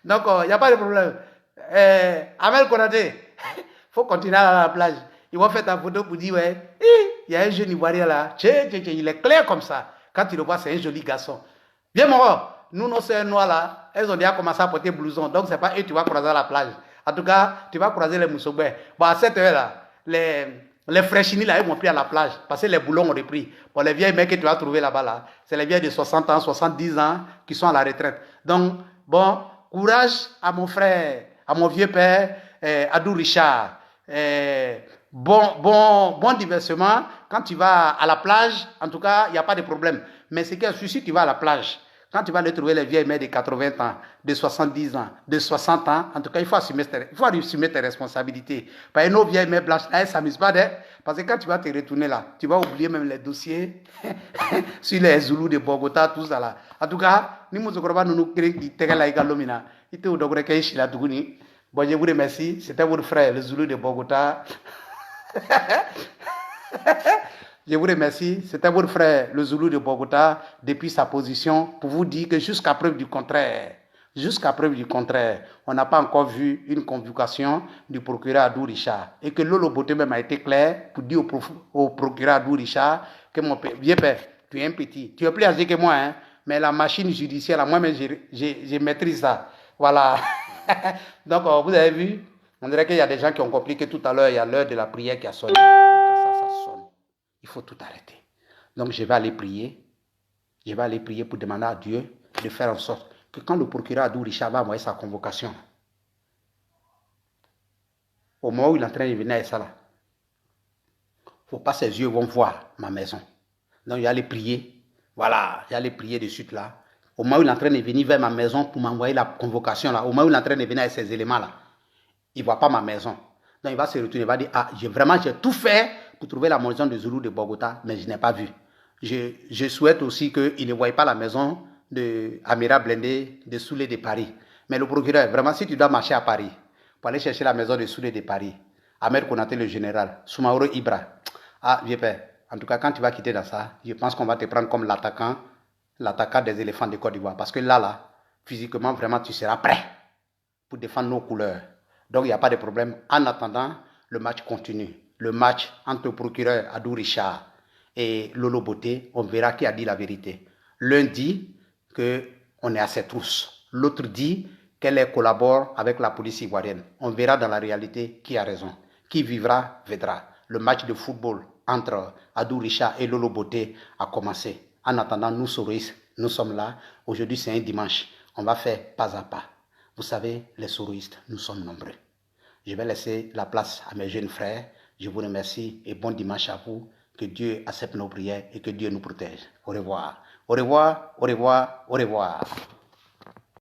Donc, il n'y a pas de problème. Amel Konaté, il faut continuer à la plage. Ils vont faire ta photo pour dire, ouais, il y a un jeune Ivoirien là. Il est clair comme ça. Quand tu le vois, c'est un joli garçon. Bien, mon nous, nos sœurs noires là, elles ont déjà commencé à porter blouson. Donc, c'est pas eux que tu vas croiser à la plage. En tout cas, tu vas croiser les moussobets. Bon, à cette heure-là, les fraîchinis là, ils vont plus à la plage parce que les boulons ont repris. Bon, les vieilles mecs que tu vas trouver là-bas, là, c'est les vieilles de 60 ans, 70 ans qui sont à la retraite. Donc, bon, courage à mon frère, à mon vieux père, Adou Richard. Bon divertissement. Quand tu vas à la plage, en tout cas, il n'y a pas de problème. Mais c'est que si tu vas à la plage, Quand tu vas aller trouver les vieilles mères de 80 ans, de 70 ans, de 60 ans, en tout cas, il faut assumer tes responsabilités. Parce que nos vieilles mères blanches, elles ne s'amusent pas d'elles. Parce que quand tu vas te retourner là, tu vas oublier même les dossiers sur les Zoulous de Bogota, tout ça là. En tout cas, nous nous créons qui te la égalomina. Il te ouvre que je la dougouni. Bon, je vous remercie. C'était votre frère, le Zoulou de Bogota. Je vous remercie. C'était votre frère, le Zoulou de Bogota, depuis sa position, pour vous dire que jusqu'à preuve du contraire, on n'a pas encore vu une convocation du procureur Adou Richard. Et que Lolo Boté même a été clair pour dire au procureur Adou Richard que mon père, vieux père, tu es un petit, tu es plus âgé que moi, hein, mais la machine judiciaire, moi-même, je maîtrise ça. Voilà. Donc, vous avez vu, on dirait qu'il y a des gens qui ont compris que tout à l'heure, il y a l'heure de la prière qui a sonné. Ça sonne. Il faut tout arrêter. Donc, je vais aller prier. Je vais aller prier pour demander à Dieu de faire en sorte que quand le procureur Adou Richard va envoyer sa convocation, au moment où il est en train de venir à ça là, il ne faut pas ses yeux vont voir ma maison. Donc, je vais aller prier. Voilà, je vais aller prier de suite là. Au moment où il est en train de venir vers ma maison pour m'envoyer la convocation là, au moment où il est en train de venir avec ces éléments là, il ne voit pas ma maison. Donc, il va se retourner, il va dire, ah, j'ai tout fait pour trouver la maison de Zoulou de Bogota, mais je n'ai pas vu. Je souhaite aussi qu'il ne voie pas la maison de Amira Blindé de Soulé de Paris. Mais le procureur, vraiment, si tu dois marcher à Paris pour aller chercher la maison de Soulé de Paris, Ahmed Konaté le général, Soumaoro Ibra, ah, vieux père, en tout cas, quand tu vas quitter dans ça, je pense qu'on va te prendre comme l'attaquant des éléphants de Côte d'Ivoire. Parce que là, physiquement, vraiment, tu seras prêt pour défendre nos couleurs. Donc, il n'y a pas de problème. En attendant, le match continue. Le match entre le procureur Adou Richard et Lolo Boté, on verra qui a dit la vérité. L'un dit qu'on est à ses trousses. L'autre dit qu'elle collabore avec la police ivoirienne. On verra dans la réalité qui a raison. Qui vivra, verra. Le match de football entre Adou Richard et Lolo Boté a commencé. En attendant, nous, Soroïs, nous sommes là. Aujourd'hui, c'est un dimanche. On va faire pas à pas. Vous savez, les soroïstes, nous sommes nombreux. Je vais laisser la place à mes jeunes frères. Je vous remercie et bon dimanche à vous. Que Dieu accepte nos prières et que Dieu nous protège. Au revoir. Au revoir, au revoir, au revoir.